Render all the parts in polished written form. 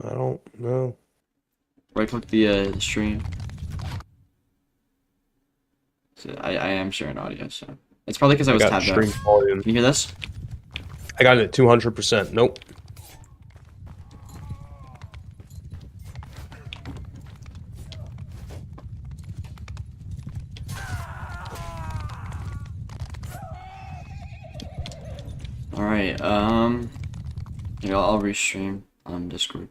I don't know. Right click the stream. So I am sharing audio, so it's probably because I I was got tabbed out. stream volume. Can you hear this? I got it at 200%. Nope. All right. Yeah, I'll restream on Discord.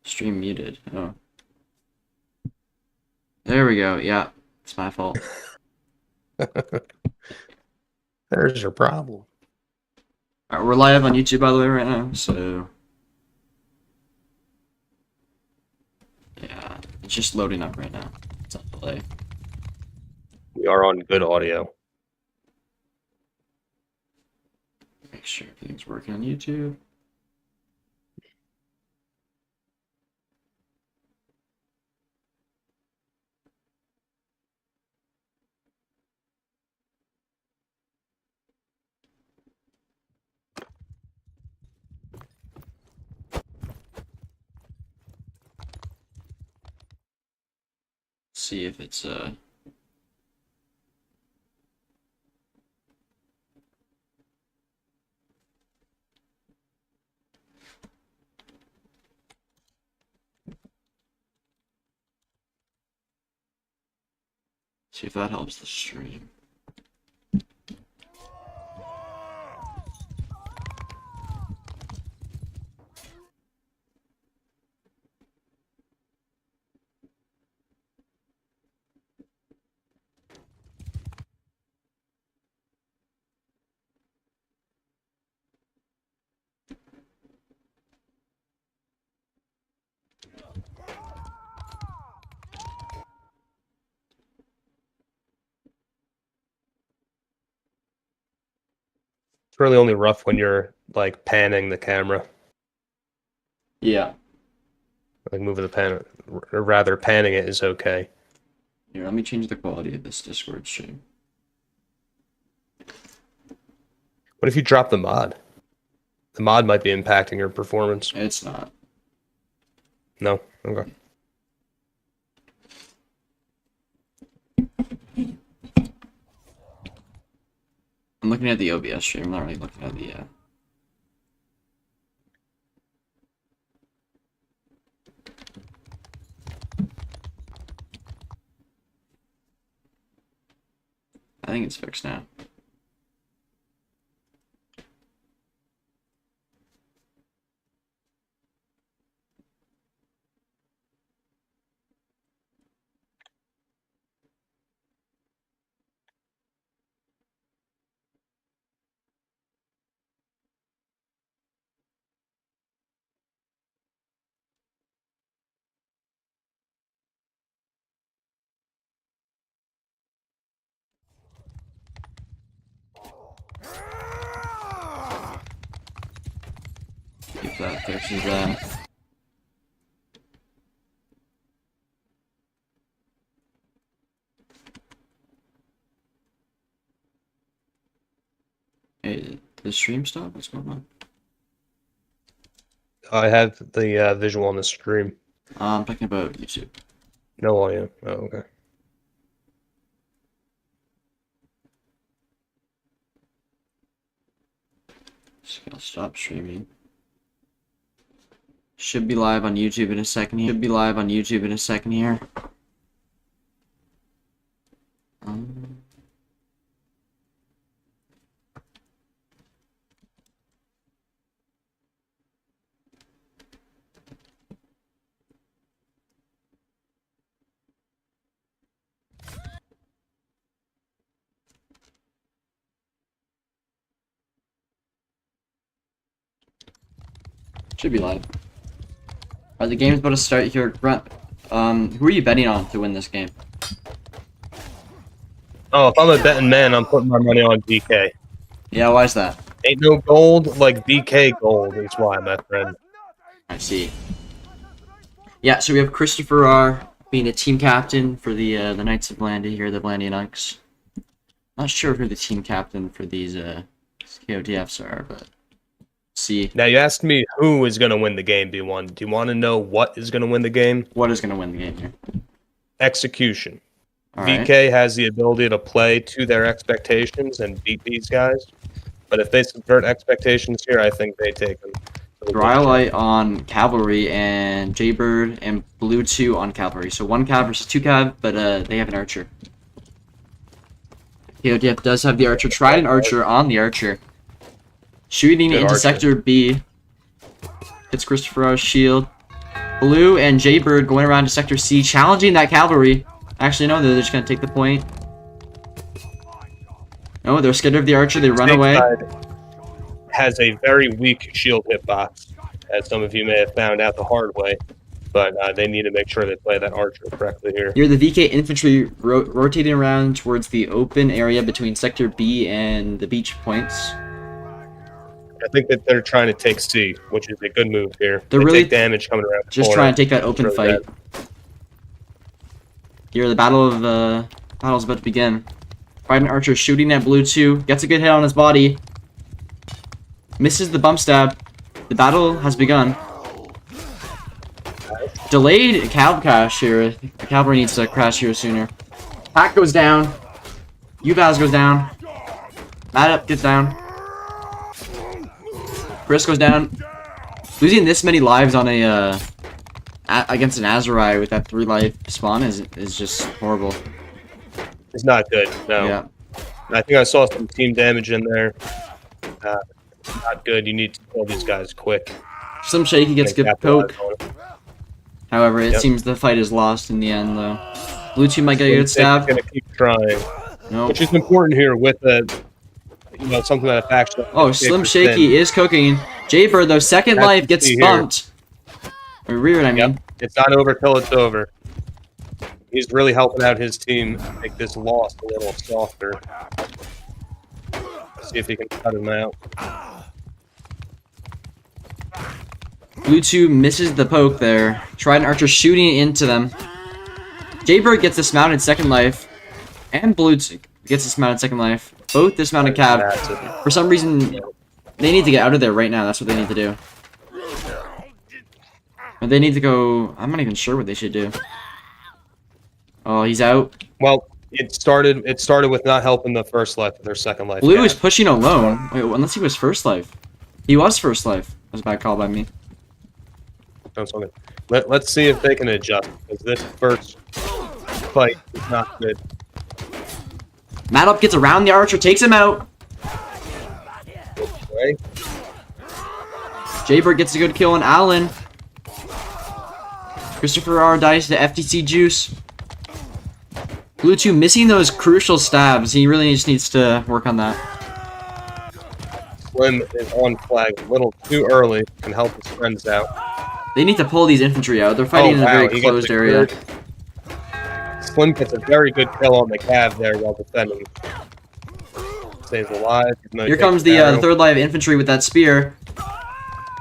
Stream muted. Oh. There we go. Yeah, it's my fault. There's your problem. All right, we're live on YouTube, by the way, right now. So yeah, it's just loading up right now. It's on delay. We are on good audio. Make sure everything's working on YouTube. See if it's. See if that helps the stream. It's really only rough when you're like panning the camera. Yeah. Like moving the pan, or rather panning it is okay. Here, let me change the quality of this Discord stream. What if you drop the mod? The mod might be impacting your performance. It's not. No? Okay. I'm looking at the OBS stream. I'm not really looking at the. I think it's fixed now. If that fixes that. Hey, did the stream stop? What's going on? I have the visual on the stream. I'm talking about YouTube. No audio. Oh, okay. Just gonna stop streaming. Should be live on YouTube in a second here. Should be live on YouTube in a second here. Should be live. Alright, the game's about to start here. Brent, who are you betting on to win this game? Oh, if I'm a betting man, I'm putting my money on DK. Yeah, why is that? Ain't no gold like DK gold is why, my friend. I see. Yeah, so we have Christopher R. being a team captain for the Knights of Blandy here, the Blandy Knights. Not sure who the team captain for these KOTFs are, but C. Now you asked me who is going to win the game, B1. Do you want to know what is going to win the game? What is going to win the game here? Execution. All right. VK has the ability to play to their expectations and beat these guys. But if they subvert expectations here, I think they take them. Drylight on Cavalry and Jaybird and Blue 2 on Cavalry. So 1 Cav versus 2 Cav, but they have an Archer. KOTF does have the Archer. Tried an Archer on the Archer. Shooting Good into Archer. Sector B. Gets Christopher R's shield. Blue and Jaybird going around to Sector C, challenging that Cavalry. Actually, no, they're just going to take the point. No, they're scared of the Archer. They run away. Has a very weak shield hitbox, as some of you may have found out the hard way. But they need to make sure they play that Archer correctly here. Here, the VK infantry rotating around towards the open area between Sector B and the beach points. I think that they're trying to take C, which is a good move here. They're They really take damage coming around the just corner. trying to take that open Really fight. bad. Here, the battle's about to begin. Biden Archer shooting at Blue 2, gets a good hit on his body. Misses the bump stab. The battle has begun. Delayed cav crash here. The cavalry needs to crash here sooner. Pack goes down. Uvaz goes down. Mad Up gets down. Chris goes down. Losing this many lives on a against an Azurai with that 3 life spawn is just horrible. It's not good, no. Yeah. I think I saw some team damage in there. Not good. You need to kill these guys quick. Some shaky gets good Capitalize poke. on it. However, it Yep. seems the fight is lost in the end, though. Blue 2 might get a good stab. They're gonna keep trying, No. which is important here with something that a faction. Oh, Slim Shaky is cooking. Jaybird, though, second As life you gets see here. bumped. Or reared, I mean. Yep, it's not over till it's over. He's really helping out his team make this loss a little softer. See if he can cut him out. Blue 2 misses the poke there. Trident Archer shooting into them. Jaybird gets dismounted second life. And Blue 2 gets dismounted second life. Both dismounted Cav. Massive. For some reason, they need to get out of there right now. That's what they need to do. Or they need to go... I'm not even sure what they should do. Oh, he's out. Well, it started with not helping the first life, their second life. Blue Cav. is pushing alone. Wait, unless he was first life. He was first life. That was a bad call by me. Don't smoke it. Let's see if they can adjust, because this first fight is not good. Mad Up gets around the Archer, takes him out. Right? Jaybird gets a good kill on Allen. Christopher R dies to FTC juice. Blue 2 missing those crucial stabs. He really just needs to work on that. Slim is on flag a little too early, can help his friends out. They need to pull these infantry out. They're fighting in a very he gets closed a area. good- Slim gets a very good kill on the Cav there while defending. Stays alive. even though he Here takes comes an the arrow. third line of infantry with that spear.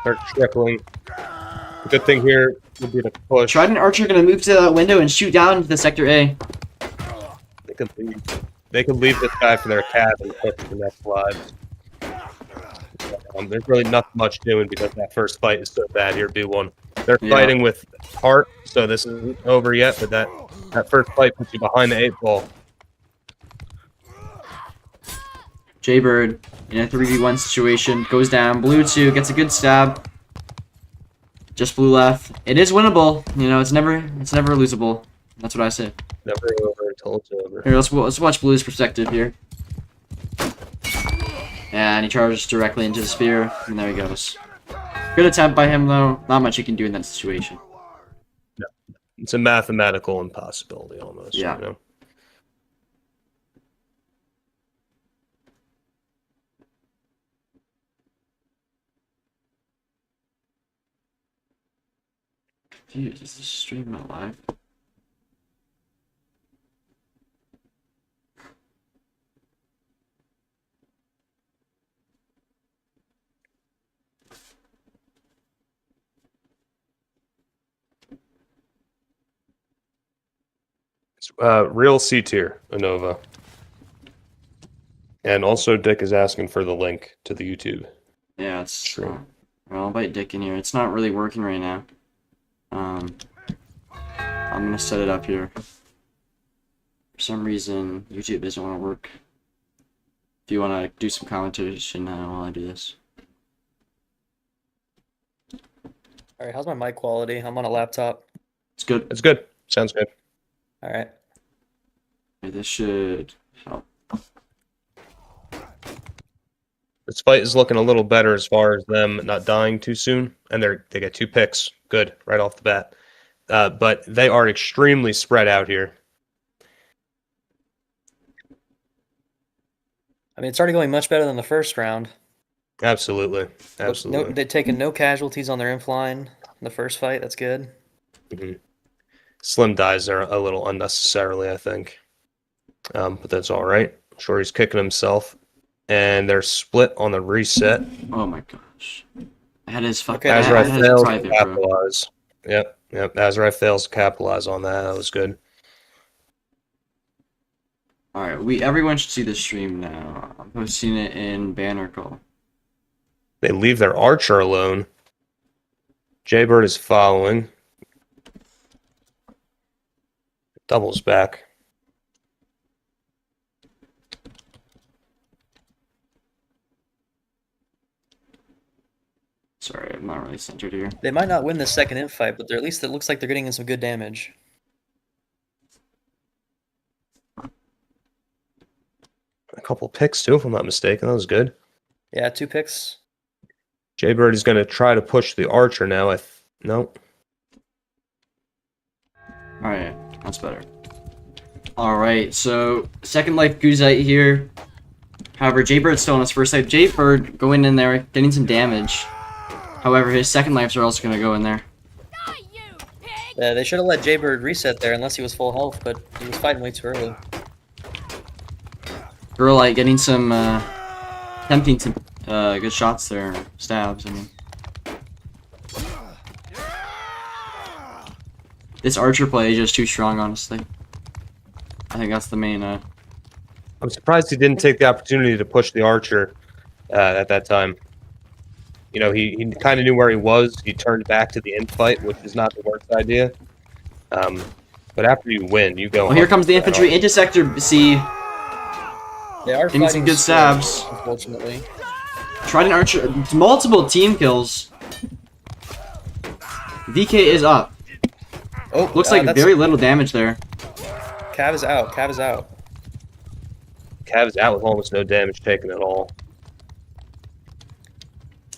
They're trickling. The good thing here would be to push. Trident Archer gonna move to that window and shoot down into the sector A. They could leave. They could leave this guy for their Cav and push to the next lives. There's really not much doing because that first fight is so bad here, B1. They're Yeah. fighting with heart, so this isn't over yet, but that first fight puts you behind the 8 ball. Jaybird in a 3v1 situation goes down. Blue 2 gets a good stab. Just blue left. It is winnable. You know, it's never losable. That's what I say. Never over until it's over. Here, let's watch Blue's perspective here. And he charges directly into the spear, and there he goes. Good attempt by him, though. Not much you can do in that situation. It's a mathematical impossibility almost. Yeah. You know? Dude, is this stream not live? It's, real C tier, Anova. And also Dick is asking for the link to the YouTube. Yeah, it's True. well, I'll bite dick in here. It's not really working right now. I'm gonna set it up here. For some reason, YouTube doesn't want to work. If you want to do some commentation while I do this. All right, how's my mic quality? I'm on a laptop. It's good. It's good. Sounds good. All right. This should help. This fight is looking a little better as far as them not dying too soon, and they get 2 picks. Good, right off the bat. But they are extremely spread out here. I mean, it's already going much better than the first round. Absolutely. Absolutely. They've taken no casualties on their infline in the first fight. That's good. Slim dies there a little unnecessarily, I think. But that's all right. I'm sure he's kicking himself. And they're split on the reset. Oh my gosh. I had his fucking Okay, Azrai fails to private, bro. capitalize. Yep. Azrai fails to capitalize on that. That was good. Alright, everyone should see the stream now. I'm posting it in banner call. They leave their archer alone. Jaybird is following. Doubles back. Sorry, I'm not really centered here. They might not win the second infight, but at least it looks like they're getting in some good damage. A couple picks too, if I'm not mistaken. That was good. Yeah, 2 picks. Jaybird is going to try to push the archer now. No. Alright, that's better. Alright, so second life Guzite here. However, Jaybird's still on his first life. Jaybird going in there, getting some damage. However, his second lives are also going to go in there. Yeah, they should have let Jaybird reset there unless he was full health, but he was fighting way too early. Girlite getting some, attempting some, good shots there. Stabs, I mean. This archer play is just too strong, honestly. I think that's the main, I'm surprised he didn't take the opportunity to push the archer at that time. You know, he kind of knew where he was. He turned back to the infight, which is not the worst idea. But after you win, you go. Well, here comes the infantry into sector C. They are Getting fighting some good slow, stabs. unfortunately. Tried an archer, multiple team kills. VK is up. Oh, Looks like that's- very little damage there. Cav is out. Cav is out. Cav is out with almost no damage taken at all.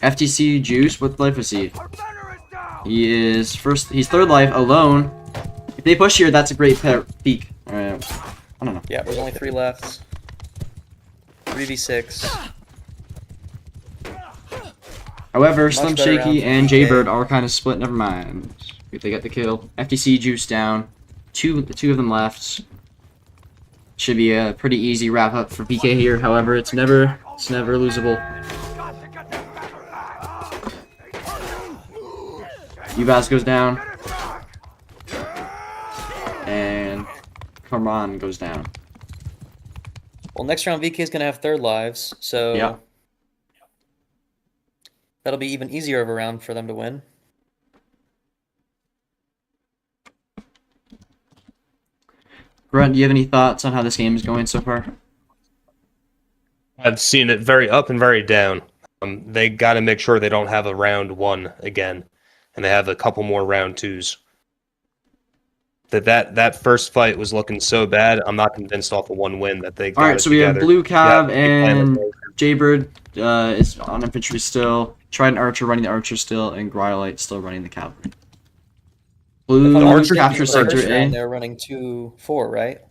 FTC Juice, what life is he? He's third life, alone. If they push here, that's a great peak. Alright, I don't know. Yeah, there's only 3 left. 3v6. However, Much Slim better round Shaky for and DK. Jaybird are kind of split, never mind. If they get the kill. FTC Juice down. Two of them left. Should be a pretty easy wrap up for PK here, however, it's never losable. Ubaz goes down. And Karman goes down. Well, next round VK is going to have 3rd lives, so Yeah. that'll be even easier of a round for them to win. Grunt, do you have any thoughts on how this game is going so far? I've seen it very up and very down. They got to make sure they don't have a round 1 again, and they have a couple more round 2s. That first fight was looking so bad. I'm not convinced off of 1 win that they got Alright, it so we have together. Blue Cav Yeah, they plan and it. Jaybird is on infantry still. Trident Archer running the Archer still, and Grylite still running the cavalry. Blue Archer captures The first sector round, A. They're running 2-4, right?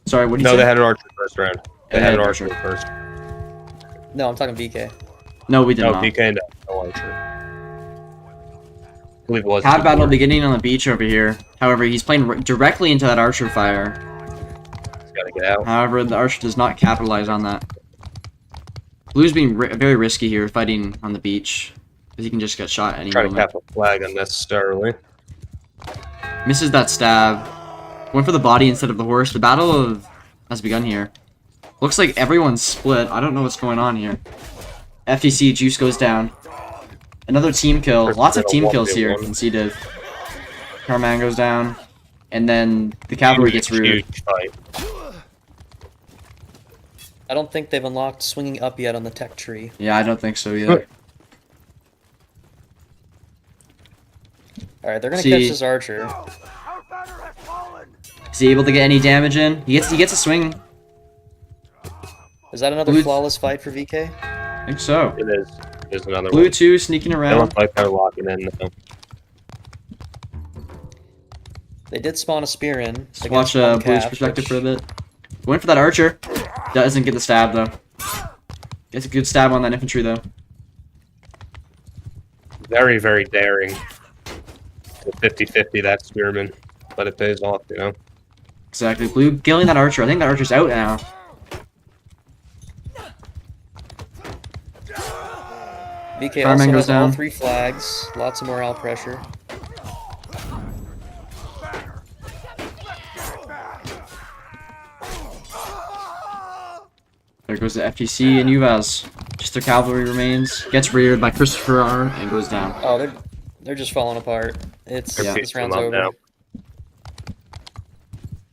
Sorry, what did you No, say? they had an archer first round. They They had an had archer Archer. first. No, I'm talking VK. No, we did No, not. PK no archer. I believe it was. Cav battle 2-4. beginning on the beach over here. However, he's playing directly into that Archer fire. He's got to get out. However, the Archer does not capitalize on that. Blue's being very risky here, fighting on the beach. Because he can just get shot at any Trying to moment. cap a flag unnecessarily. Misses that stab. Went for the body instead of the horse. The battle has begun here. Looks like everyone's split. I don't know what's going on here. FTC Juice goes down. Another team kill. Lots of team kills here in CDIV. Carman goes down. And then the cavalry gets reared. Huge fight. I don't think they've unlocked swinging up yet on the tech tree. Yeah, I don't think so either. Alright, they're gonna catch this archer. Is he able to get any damage in? He gets a swing. Is that another flawless fight for VK? I think so. It is. There's another Blue one. 2 sneaking They around. look like they're locking in now. They did spawn a spear in. Let's watch Blue's perspective for a bit. Going for that archer. Doesn't get the stab though. Gets a good stab on that infantry though. Very, very daring. 50-50 that spearman, but it pays off, you know. Exactly. Blue killing that archer. I think that archer's out now. VK Fireman also goes has all down. 3 flags. Lots of morale pressure. There goes the FTC and Uvaz. Just their cavalry remains. Gets reared by Christopher Arn and goes down. Oh, they're just falling apart. It's this round's over. Now.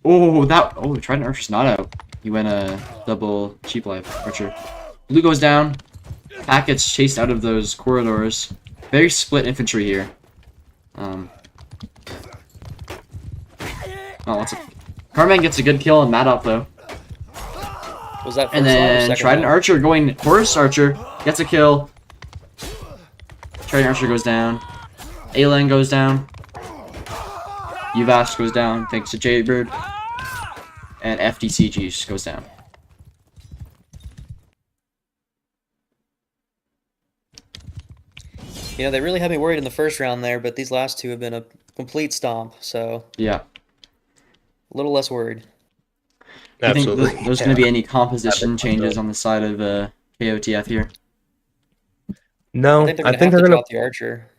Oh, Trident Archer's not out. He went a double cheap life Archer. Blue goes down. Pack gets chased out of those corridors. Very split infantry here. Carman gets a good kill on Maddock though. Was that first And line or then second Trident line? Archer going Horus Archer gets a kill. Trident Archer goes down. Alan goes down. Uvas goes down thanks to Jaybird. And FDCG goes down. You know, they really had me worried in the first round there, but these last 2 have been a complete stomp, so Yeah. a little less worried. Do you think Absolutely. there's going to be any composition changes on the side of KOTF here? No, I think they're gonna drop the archer.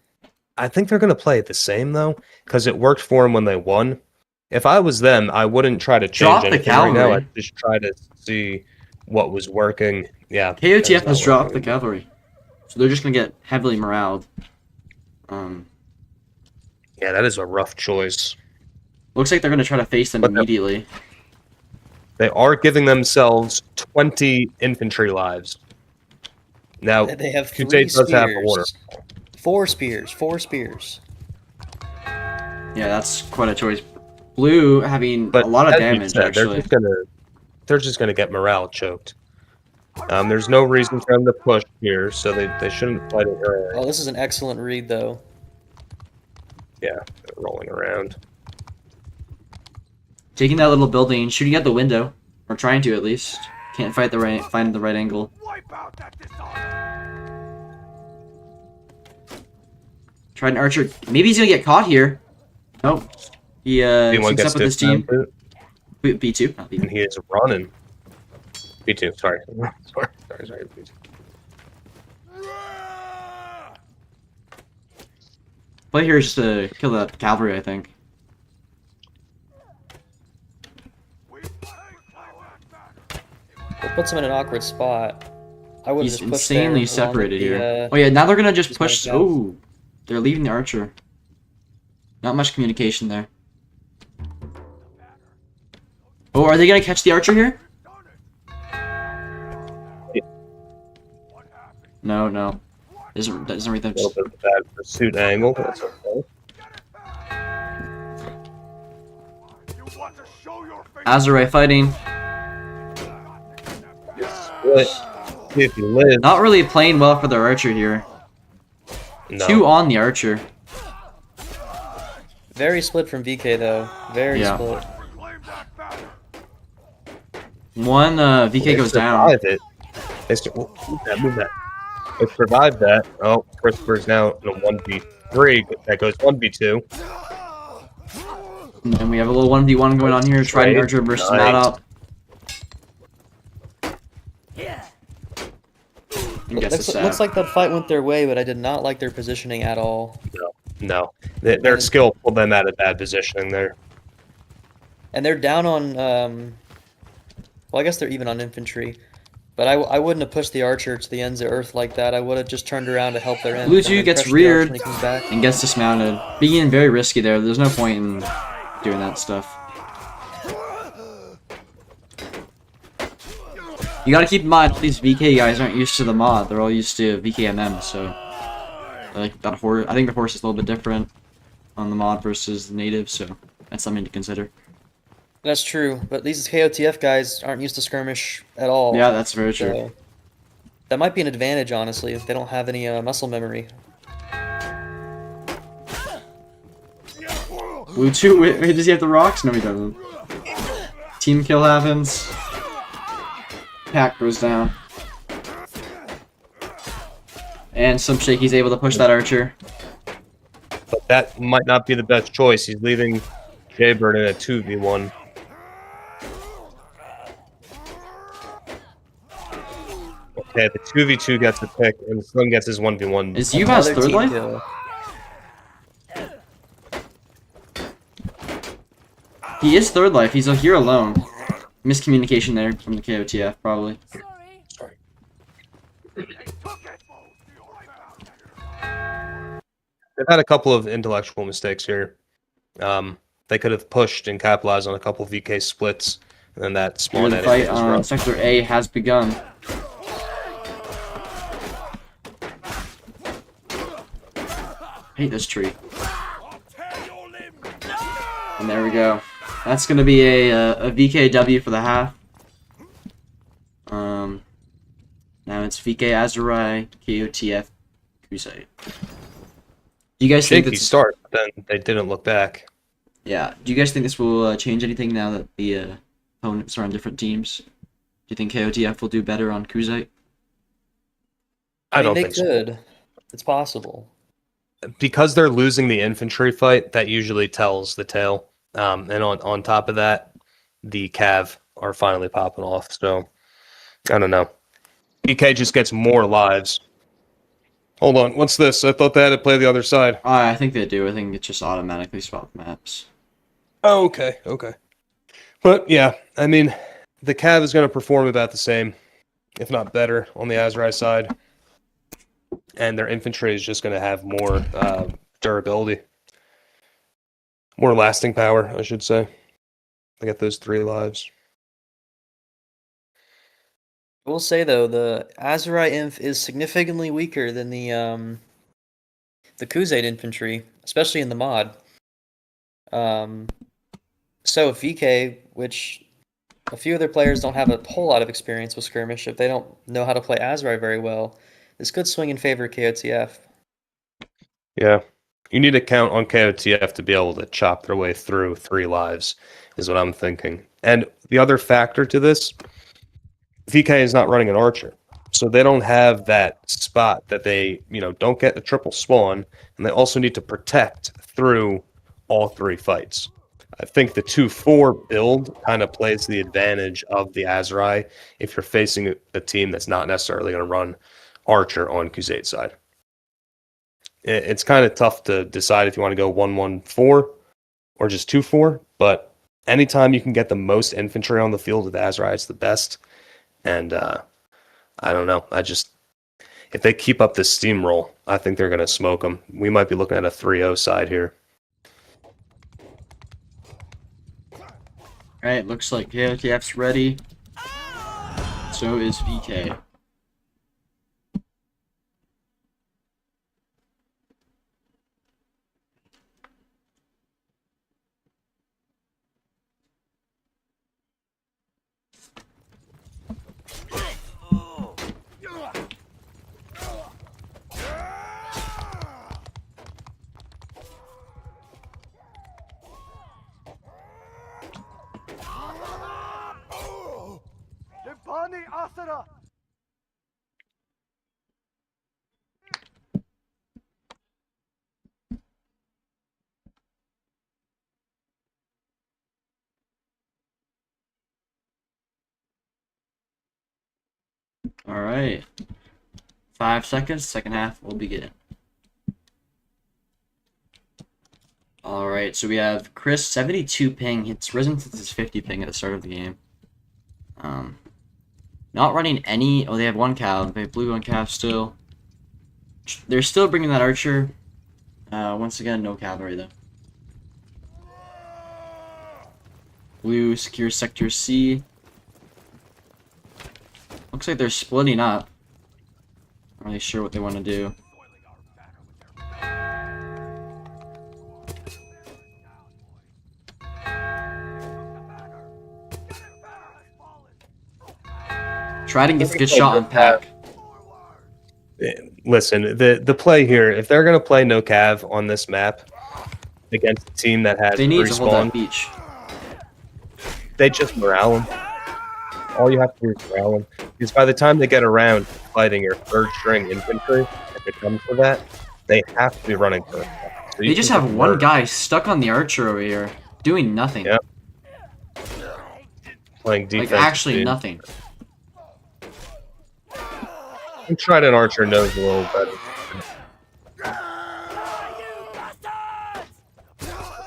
I think they're gonna play it the same though, because it worked for them when they won. If I was them, I wouldn't try to Drop change the anything right now. cavalry. I'd just try to see what was working. Yeah. KOTF that's has not dropped the working. cavalry. So they're just going to get heavily moraled. Yeah, that is a rough choice. Looks like they're going to try to face them But immediately. They are giving themselves 20 infantry lives. Now, They have 3 Kute does have the water. spears. 4 spears. 4 spears. Yeah, that's quite a choice. Blue having But a lot of as you damage, said, actually. they're just gonna get morale choked. There's no reason for them to push here, so they shouldn't fight it early. Oh, this is an excellent read, though. Yeah, they're rolling around. Taking that little building, shooting at the window. Or trying to, at least. Can't find the right angle. Trident Archer. Maybe he's going to get caught here. Nope. He B1 syncs gets up with his team. dismounted, B2, not B2. and he is running. B2, sorry. sorry. B2. Play here is just to kill the cavalry, I think. It puts him in an awkward spot. I would He's just pushed there insanely along separated with the, here. Oh yeah, now they're gonna just just push. like that. Oh, they're leaving the archer. Not much communication there. Oh, are they gonna catch the archer here? No. Doesn't read them. A little bit of a bad pursuit angle, but that's okay. Azurai fighting. Split. See if you live. Not really playing well for their archer here. No. 2 on the archer. Very split from VK, though. Very Yeah. split. 1 VK They goes down. survive it. Move that. They survived that. Oh, Christopher's now in a 1v3. That goes 1v2. And we have a little 1v1 going on here. Trident Archer versus Nice. Maddock. And gets a stab. Looks like that fight went their way, but I did not like their positioning at all. No. Their skill pulled them out of bad positioning there. And they're down on, well, I guess they're even on infantry. But I wouldn't have pushed the archer to the ends of Earth like that. I would have just turned around to help their end. Blue 2 gets reared when he comes back. and gets dismounted. Being very risky there. There's no point in doing that stuff. You gotta keep in mind, all these VK guys aren't used to the mod. They're all used to VKMM, so... Like, that horse... I think the horse is a little bit different on the mod versus the native, so that's something to consider. That's true, but these KOTF guys aren't used to skirmish at all. Yeah, that's very true. So that might be an advantage, honestly, if they don't have any muscle memory. Blue 2, wait, does he have the rocks? No, he doesn't. Team kill happens. Pack goes down. And some shaky's able to push that archer. But that might not be the best choice. He's leaving Jaybird in a 2v1. Okay, the 2v2 gets the pick, and Slim gets his 1v1. Is Yubaz Another third team life? kill. He is third life. He's here alone. Miscommunication there from the KOTF, probably. Sorry. They've had a couple of intellectual mistakes here. They could have pushed and capitalized on a couple of VK splits, and then that Here spawn the edit fight was on rough. Sector A has begun. I hate this tree. And there we go. That's going to be a VKW for the half. Now it's VK Azurai, KOTF, Kusite. Do you guys think Shaky that's... start, but then they didn't look back. Yeah. Do you guys think this will change anything now that the opponents are on different teams? Do you think KOTF will do better on Kusite? I don't they think so. could. It's possible. Because they're losing the infantry fight, that usually tells the tale. And on top of that, the Cav are finally popping off. So, I don't know. BK just gets more lives. Hold on, what's this? I thought they had to play the other side. I think they do. I think it just automatically swap maps. Oh, okay. But yeah, I mean, the Cav is going to perform about the same, if not better, on the Azurai side. And their infantry is just going to have more durability. More lasting power, I should say. They get those 3 lives. I will say though, the Azurai Inf is significantly weaker than the Khuzait infantry, especially in the mod. So VK, which a few other players don't have a whole lot of experience with skirmish, if they don't know how to play Azurai very well, this could swing in favor of KOTF. Yeah. You need to count on KOTF to be able to chop their way through 3 lives, is what I'm thinking. And the other factor to this, VK is not running an archer. So they don't have that spot that they, don't get the triple spawn, and they also need to protect through all 3 fights. I think the 2-4 build kind of plays the advantage of the Azurai if you're facing a team that's not necessarily going to run archer on Khuzait's side. It's kind of tough to decide if you want to go 1-1-4 or just 2-4, but anytime you can get the most infantry on the field with Azurai, it's the best. And I don't know. If they keep up this steamroll, I think they're going to smoke them. We might be looking at a 3-0 side here. Alright, looks like KOTF's ready. So is VK. Alright. 5 seconds, second half will begin. Alright, so we have Chris, 72 ping. It's risen since his 50 ping at the start of the game. Not running any. Oh, they have one cav. They have blue on cav still. They're still bringing that archer. Once again, no cavalry though. Blue secures sector C. Looks like they're splitting up. Not really sure what they want to do. Trident gets a good shot on Pack. Listen, the play here, if they're going to play no cav on this map against a team that has They need to hold that respawn, beach. they just morale them. All you have to do is morale them. Because by the time they get around to fighting your third string infantry, if it comes to that, they have to be running first. So They just have one guy stuck on the archer over here, doing nothing. Yep. Playing defense. Like, actually nothing. And Trident Archer knows a little better.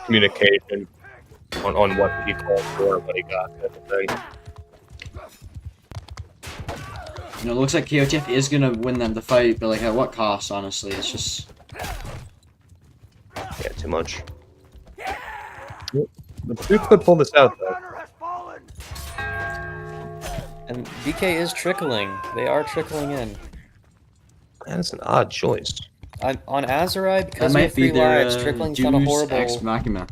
Communication on what he called for, what he got, kind of thing. You know, it looks like KOTF is gonna win them the fight, but like at what cost? Honestly, it's just Yeah, too much. The two could pull this out though. And BK is trickling. They are trickling in. That's an odd choice. On Azurai, that because we have might be 3 lives, their trickling's not a Deus Ex horrible, Machina.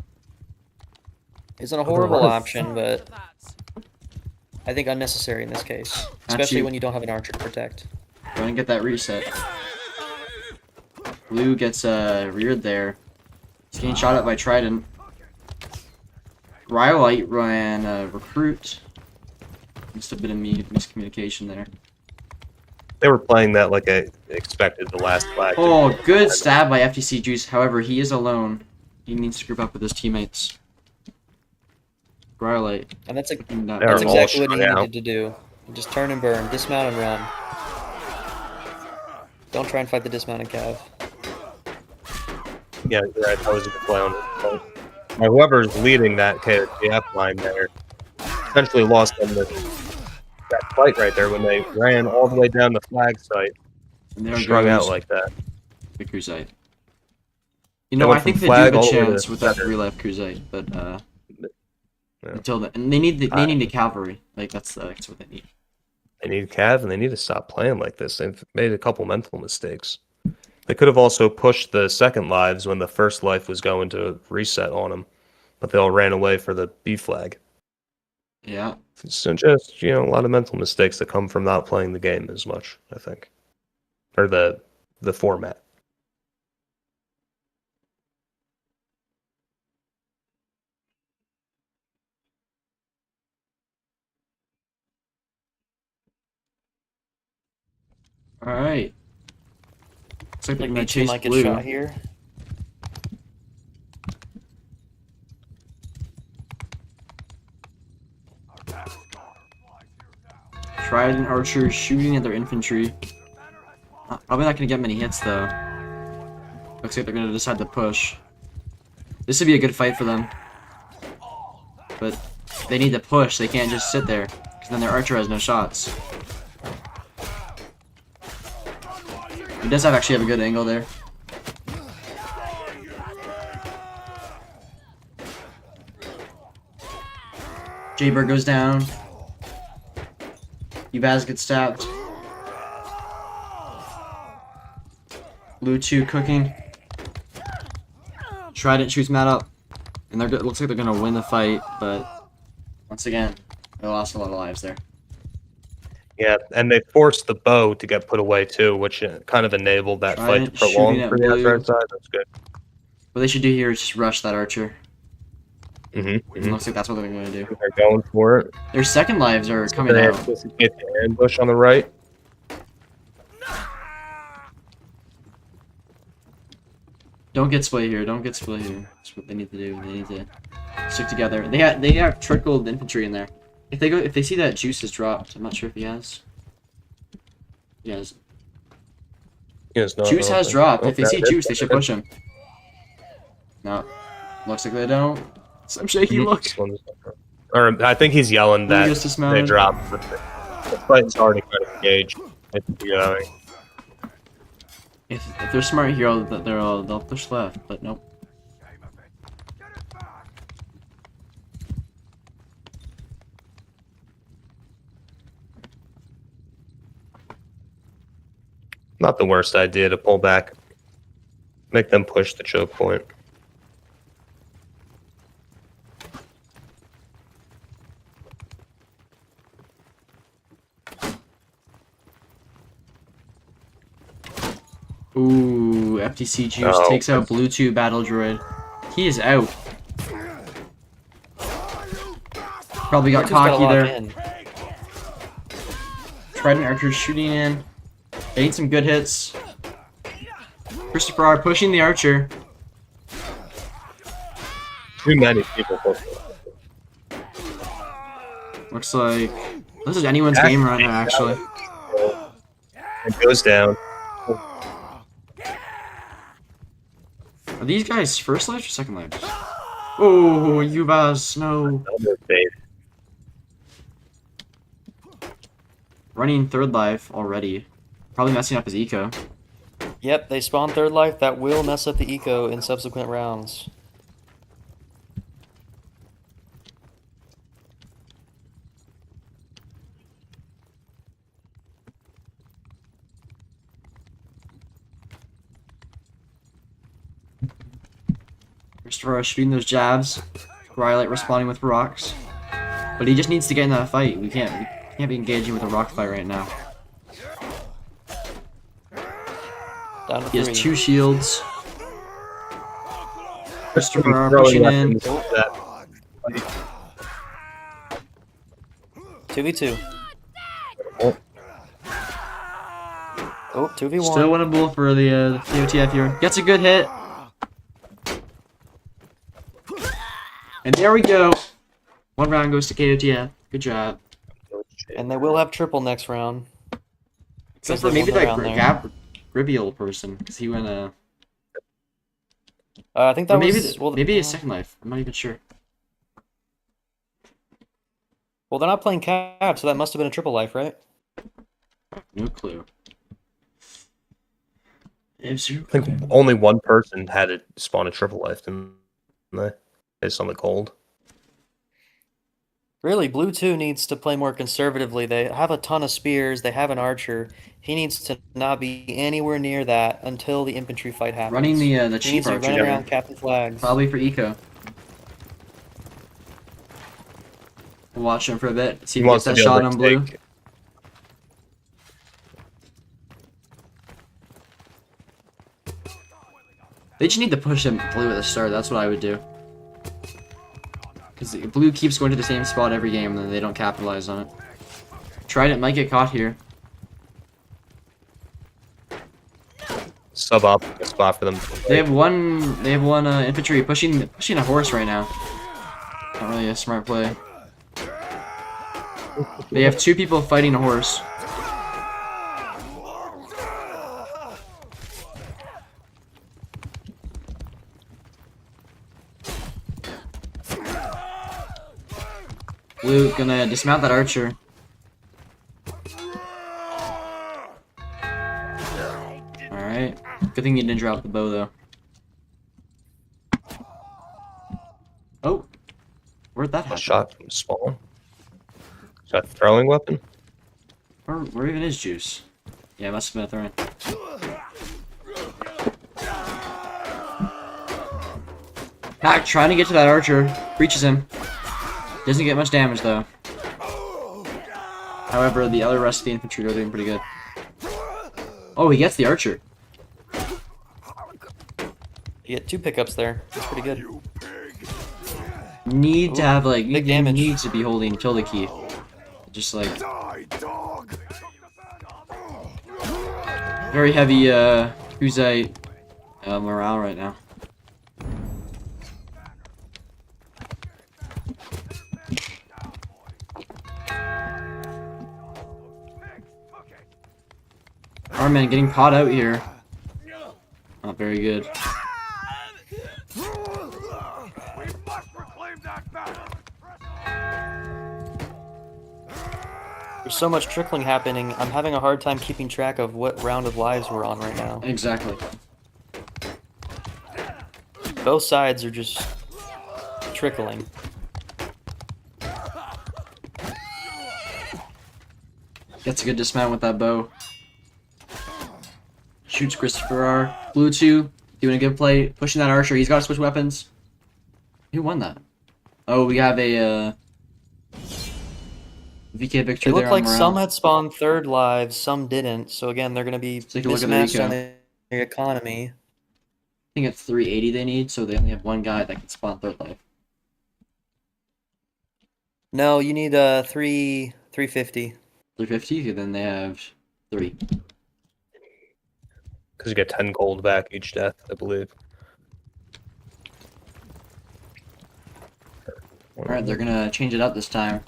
isn't a horrible option, but I think unnecessary in this case, especially when you don't have an archer to protect. Go and get that reset. Blue gets reared there. He's getting shot at by Trident. Rhyolite ran recruit. Must have been a miscommunication there. They were playing that like I expected the last flag. Oh, good stab by FTC Juice. However, he is alone. He needs to group up with his teammates. Rhyolite. And that's They're exactly all what he strung out. needed to do. Just turn and burn, dismount and run. Don't try and fight the dismounted cav. Yeah, you're right. That was a good play on this point. Now, whoever's leading that KOTF line there essentially lost them that fight right there when they ran all the way down the flag site, And there strung out goes like that. the Crusade. You They know, went I think from they do have flag a all the way to chance the with that center. 3-life Crusade, but Yeah. until then, and they need the cavalry. Like that's what they need. They need Cav, and they need to stop playing like this. They've made a couple mental mistakes. They could have also pushed the second lives when the first life was going to reset on them, but they all ran away for the B flag. Yeah. So just, a lot of mental mistakes that come from not playing the game as much, I think. Or the format. All right. Looks like they're gonna B2 chase might get blue. shot here. Trident archers shooting at their infantry. Probably not gonna get many hits though. Looks like they're gonna decide to push. This would be a good fight for them. But they need to push. They can't just sit there, because then their archer has no shots. He does actually have a good angle there. Jaybird goes down. Ubaz gets stabbed. Blue 2 cooking. Trident shoots Matt up. And it looks like they're going to win the fight, but once again, they lost a lot of lives there. Yeah, and they forced the bow to get put away too, which kind of enabled that fight to Trident prolong shooting at for the blue. outside side. That's good. What they should do here is just rush that archer. It Mm-hmm. looks like that's what they're going to do. They're going for it. Their second lives are coming They out. anticipate the ambush on the right. Don't get split here. Don't get split here. That's what they need to do. They need to stick together. They have trickled infantry in there. If they see that Juice has dropped, I'm not sure if he has. He has. Yes, no, Juice no, has no. dropped. If they Okay, see Juice, they should push him. No. Looks like they don't. Some shaky look. Or I think he's yelling Blue that gets they dismounted. dropped. fight's already kind of engaged. I think you're going. If they're smart here, they'll push left, but nope. Not the worst idea to pull back. Make them push the choke point. Ooh, FTC Juice Oh. takes out Blue 2 Battle Droid. He is out. Probably got Bluetooth's gotta cocky lock there. in. Trident Archer shooting in. Getting some good hits. Christopher R pushing the Archer. Too many people push. Looks like this is anyone's game right now, actually. It goes down. Are these guys first lives or second lives? Oh, Yubaz, no. Another bait. Running third life already. Probably messing up his eco. Yep, they spawn third life. That will mess up the eco in subsequent rounds. Christopher shooting those jabs. Rylite responding with rocks. But he just needs to get in that fight. We can't be engaging with a rock fight right now. Down to He has 3. 2 shields. Christopher R Throwing pushing in. weapons at that. 2v2. Oh. Oh, 2v1. Still winnable for the KOTF here. Gets a good hit. And there we go. 1 round goes to KOTF. Good job. And they will have triple next round. Except Because for they maybe won the that round there. Gribiel person, because he went I think or that maybe was... Well, maybe a second life. I'm not even sure. well, they're not playing cab, so that must have been a triple life, right? No clue. I think only one person had it spawn a triple life, didn't they? Based on the cold. Really, Blue 2 needs to play more conservatively. They have a ton of spears. They have an archer. He needs to not be anywhere near that until the infantry fight happens. Running the He cheap needs to be archer running there. around Captain Flags. Probably for eco. We'll watch him for a bit. See if he gets that be shot able on to blue. take- They just need to push him blue at the start. That's what I would do. Because blue keeps going to the same spot every game, and then they don't capitalize on it. Trident might get caught here. Sub up a spot for them. They have one infantry pushing a horse right now. Not really a smart play. They have 2 people fighting a horse. Blue gonna dismount that archer. Alright. Good thing you didn't drop the bow though. Oh. Where'd that A happen? shot from spawn. Is that a throwing weapon? Where even is Juice? Yeah, it must have been a throw-in. Pack trying to get to that archer. Breaches him. Doesn't get much damage though. However, the other rest of the infantry are doing pretty good. Oh, he gets the archer. You get 2 pickups there. That's pretty good. Need to have like big you damage. need to be holding tilde key. Just like very heavy Huzite morale right now. Armin getting caught out here. Not very good. There's so much trickling happening, I'm having a hard time keeping track of what round of lives we're on right now. Exactly. Both sides are just trickling. Gets a good dismount with that bow. Shoots Christopher R. Blue 2 doing a good play, pushing that archer. He's got to switch weapons. Who won that? Oh, we have a VK victory It looked there like on morale. some had spawned third lives, some didn't. So again, they're going to be Take a look at the mismatched on eco. the economy. I think it's 380 they need, so they only have one guy that can spawn third life. No, you need 350. 350, then they have 3. Because you get 10 gold back each death, I believe. Alright, they're gonna change it up this time.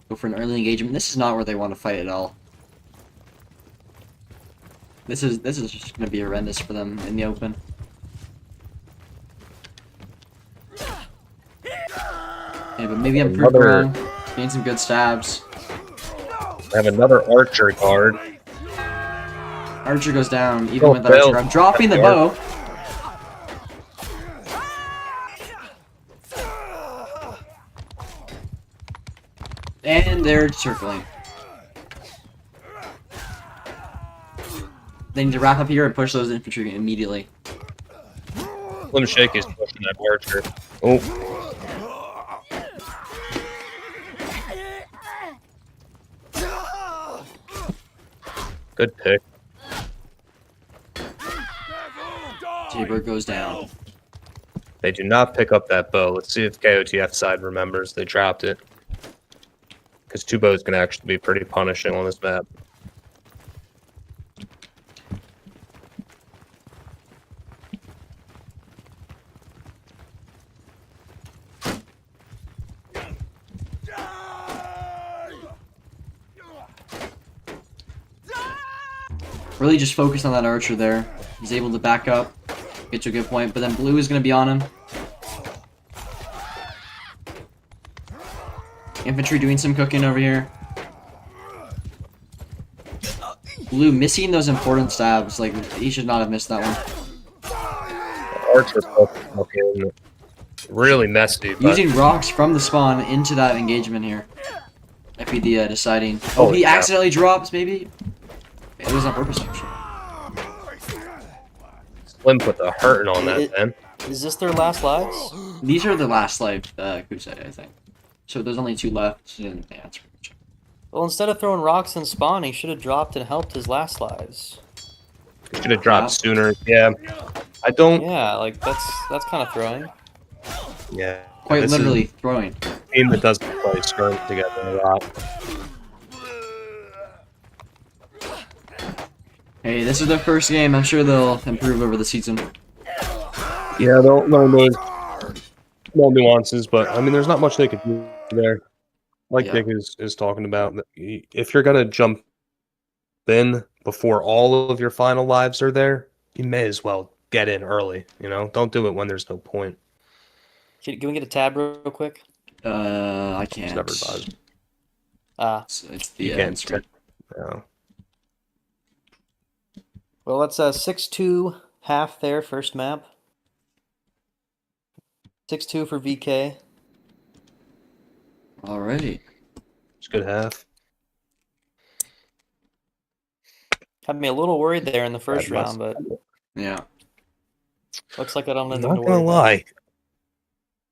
Go for an early engagement. This is not where they want to fight at all. This is just gonna be horrendous for them in the open. Yeah, but maybe I'm proved wrong. Gain some good stabs. I have another archer card. Archer goes down, even Oh, with Archer. Bill. I'm dropping the bow. And they're circling. They need to wrap up here and push those infantry immediately. Slim Shaky's pushing that archer. Oh, good pick. Jaybird goes down. They do not pick up that bow. Let's see if KOTF side remembers they dropped it. Because 2 bows can actually be pretty punishing on this map. Really just focused on that archer there. He's able to back up, get to a good point, but then blue is going to be on him. Infantry doing some cooking over here. Blue missing those important stabs. Like, he should not have missed that one. Archer fucking really messy. But Using rocks from the spawn into that engagement here. Might be the deciding. Oh, he yeah. accidentally drops, maybe? It was on purpose, actually. Slim put the hurting on that, man. Is this their last lives? These are the last life crusade, I think. So there's only 2 left, and yeah, that's pretty much it. Well, instead of throwing rocks and spawn, he should have dropped and helped his last lives. Should have dropped sooner. Yeah, I don't. Yeah, like that's kind of throwing. Yeah, Quite this literally is throwing. a team that doesn't play skirm together a lot. Hey, this is their first game. I'm sure they'll improve over the season. Yeah, they'll learn those small nuances, but I mean, there's not much they could do there. Like Yeah. Dick is talking about, that if you're gonna jump in before all of your final lives are there, you may as well get in early. You know, don't do it when there's no point. Can we get a tab real quick? I It's can't. never advised. It's the You can't. screen. No. Well, that's 6-2 half there, first map. 6-2 for VK. Alrighty. It's a good half. Had me a little worried there in the first That must- round, but Yeah. looks like I don't have I'm anything not to worry gonna about. lie.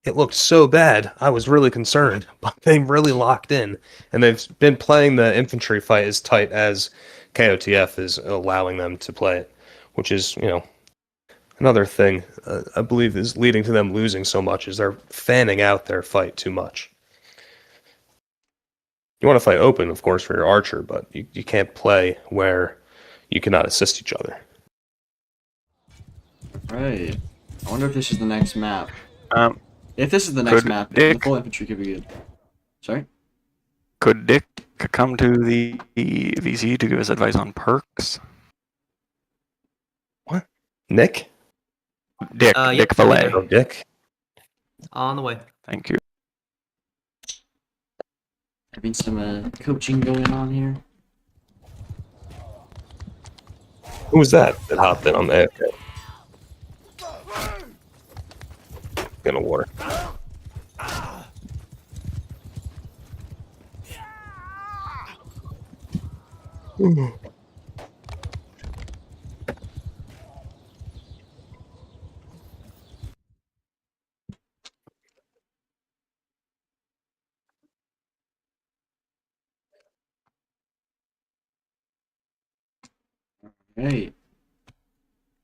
It looked so bad. I was really concerned, but they really locked in, and they've been playing the infantry fight as tight as KOTF is allowing them to play it, which is, another thing I believe is leading to them losing so much is they're fanning out their fight too much. You want to fight open, of course, for your archer, but you can't play where you cannot assist each other. Right. I wonder if this is the next map. If this is the Could next map, the Dick- full infantry could be good. Sorry? Could Dick come to the VC to give us advice on perks? Nick? Dick, Yeah, Dick Valet. Oh, Dick? On the way. Thank you. Having some coaching going on here. Who was that hopped in on the AFK? Gonna water. Alright.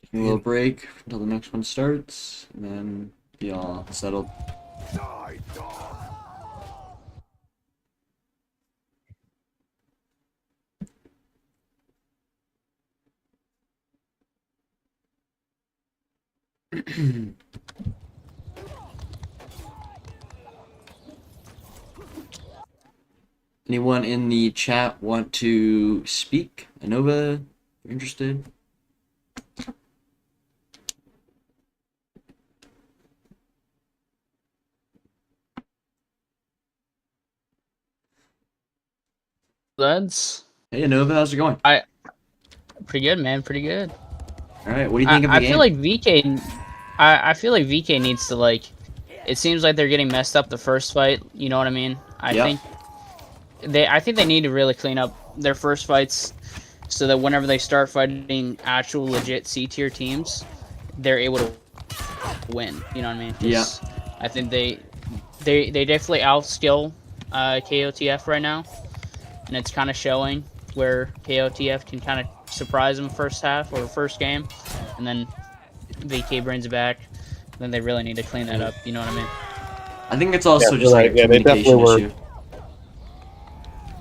Taking a little break until the next one starts, and then be all settled. Anyone in the chat want to speak? Anova, if you're interested. Lads, Hey Anova, how's it going? pretty good, man. Pretty good. Alright, what do you think of the I game? feel like VK. I feel like VK needs to like. It seems like they're getting messed up the first fight. You know what I mean? I Yeah. think they need to really clean up their first fights, so that whenever they start fighting actual legit C tier teams, they're able to win. You know what I mean? 'Cause I think they definitely outskill KOTF right now, and it's kind of showing where KOTF can kind of surprise them first half or first game, and then VK brings it back. Then they really need to clean that up. You know what I mean? I think it's also Yeah, just like right. a Yeah, they communication definitely issue.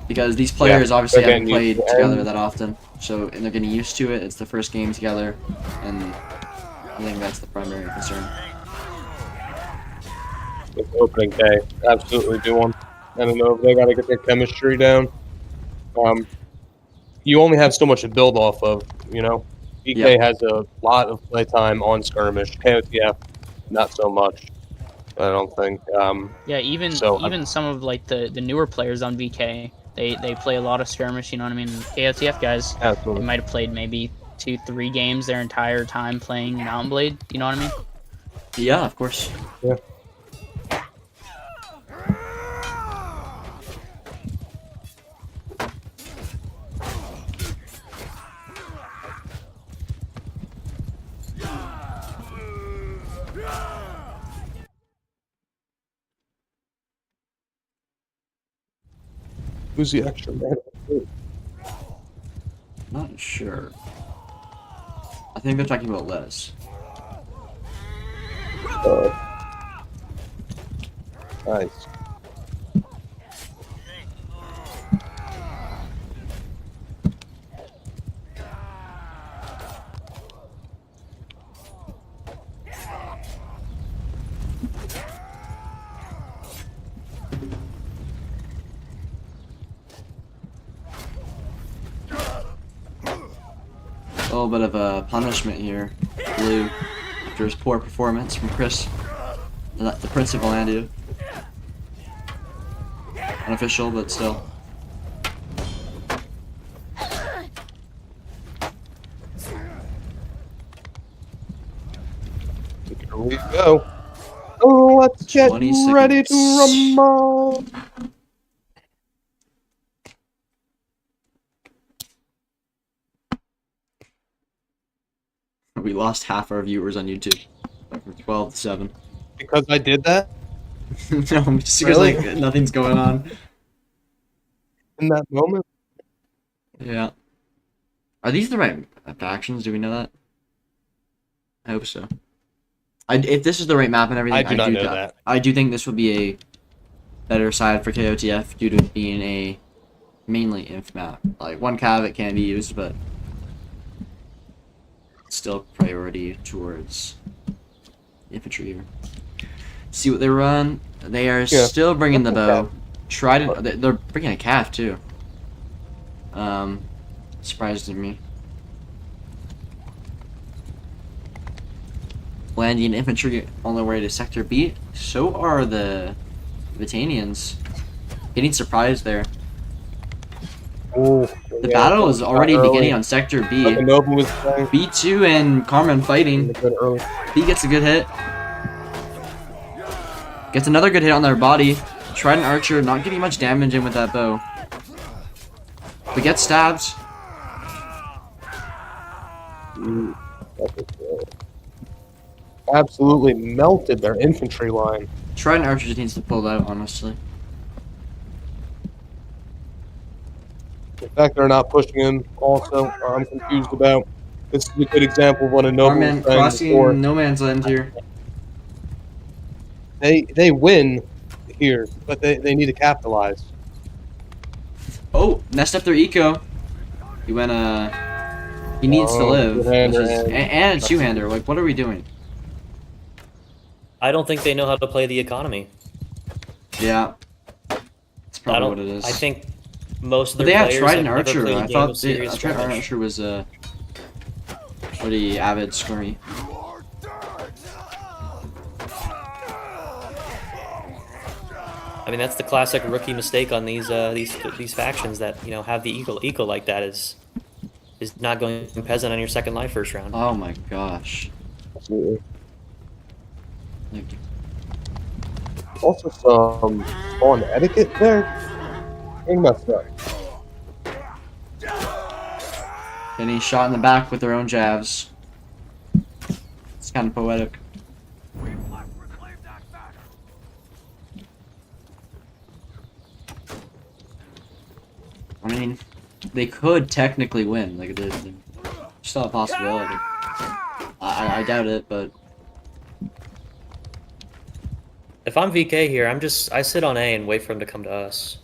Because these players Yeah, obviously they're haven't getting played used to it. together that often, so and they're getting used to it. It's the first game together, and I think that's the primary concern. It's opening day. Absolutely do one. I don't know if they got to get their chemistry down. You only have so much to build off of, you know. BK has a lot of playtime on skirmish. KOTF, not so much. I don't think. Yeah, even So, even some of like the newer players on VK, they play a lot of skirmish. You know what I mean? KOTF guys, they Absolutely. might have played maybe 2-3 games their entire time playing Mountain Blade. You know what I mean? Yeah, of course. Yeah. Who's the extra man? Not sure. I think they're talking about Les. Nice. A little bit of a punishment here, Blue, after his poor performance from Chris, the Prince of Valandia. Unofficial, but still. Here we go. Oh, let's get 20 ready to seconds. rumble. We lost half our viewers on YouTube. From 12 to 7. Because I did that No, just because Really? like nothing's going on. in that moment. Yeah. Are these the right factions? Do we know that? I hope so. If this is the right map and everything, I do not know that. I do think this would be a better side for KOTF due to it being a mainly inf map. Like one cav it can be used, but still priority towards infantry here. See what they run. They are Yeah. still bringing the bow. Okay. They're bringing a calf too. Surprised me. Landing infantry on their way to Sector B. So are the Vitanians. Getting surprised there. Ooh, The battle is already beginning on Sector B. Nova was playing B2 and Carmen fighting. good early. B gets a good hit. Gets another good hit on their body. Trident Archer not getting much damage in with that bow. But gets stabbed. Ooh, that was good. Absolutely melted their infantry line. Trident Archer just needs to pull it out, honestly. The fact they're not pushing him also, I'm confused about. This is a good example of what a Nova Carmen was saying crossing before. no man's land here. They win here, but they need to capitalize. Oh, messed up their eco. He went, he needs to live. Which two-hander is, and- and a two-hander. Like, what are we doing? I don't think they know how to play the economy. Yeah. That's I probably don't. what it is. I think most of But their they have players Trident have never Archer. played a I game thought of serious Trident skirmish. Archer was pretty avid skirmy. I mean, that's the classic rookie mistake on these factions that have the eco like that is not going peasant on your second life first round. Oh my gosh. Absolutely. Like, Also some on etiquette there. Getting messed up. getting shot in the back with their own jabs. It's kind of poetic. I mean, they could technically win. Like, there's still a possibility. I doubt it, but If I'm VK here, I sit on A and wait for him to come to us.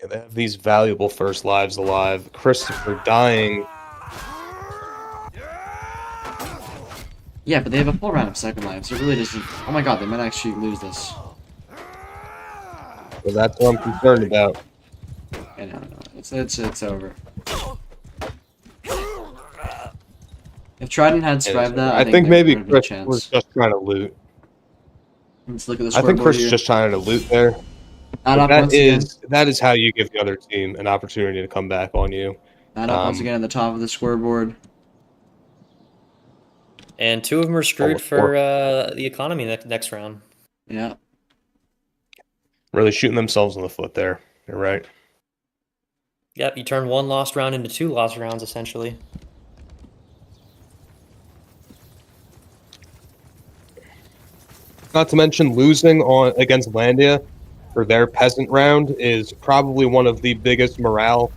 Yeah, they have these valuable first lives alive. Christopher dying. yeah, but they have a full round of second lives. It really doesn't. Oh my god, they might actually lose this. So that's what I'm concerned about. I know, it's over. If Trident had survived that, I think maybe there would have Chris been a was chance. just trying to loot. Let's look at the I scoreboard think Chris is here. just trying to loot there. Not up once again. That is how you give the other team an opportunity to come back on you. Not up once um, again at the top of the scoreboard. And two of them are screwed Oh, for the economy next round. Yeah. Really shooting themselves in the foot there. You're right. Yep, you turn one lost round into two lost rounds, essentially. Not to mention losing against Landia for their peasant round is probably one of the biggest morale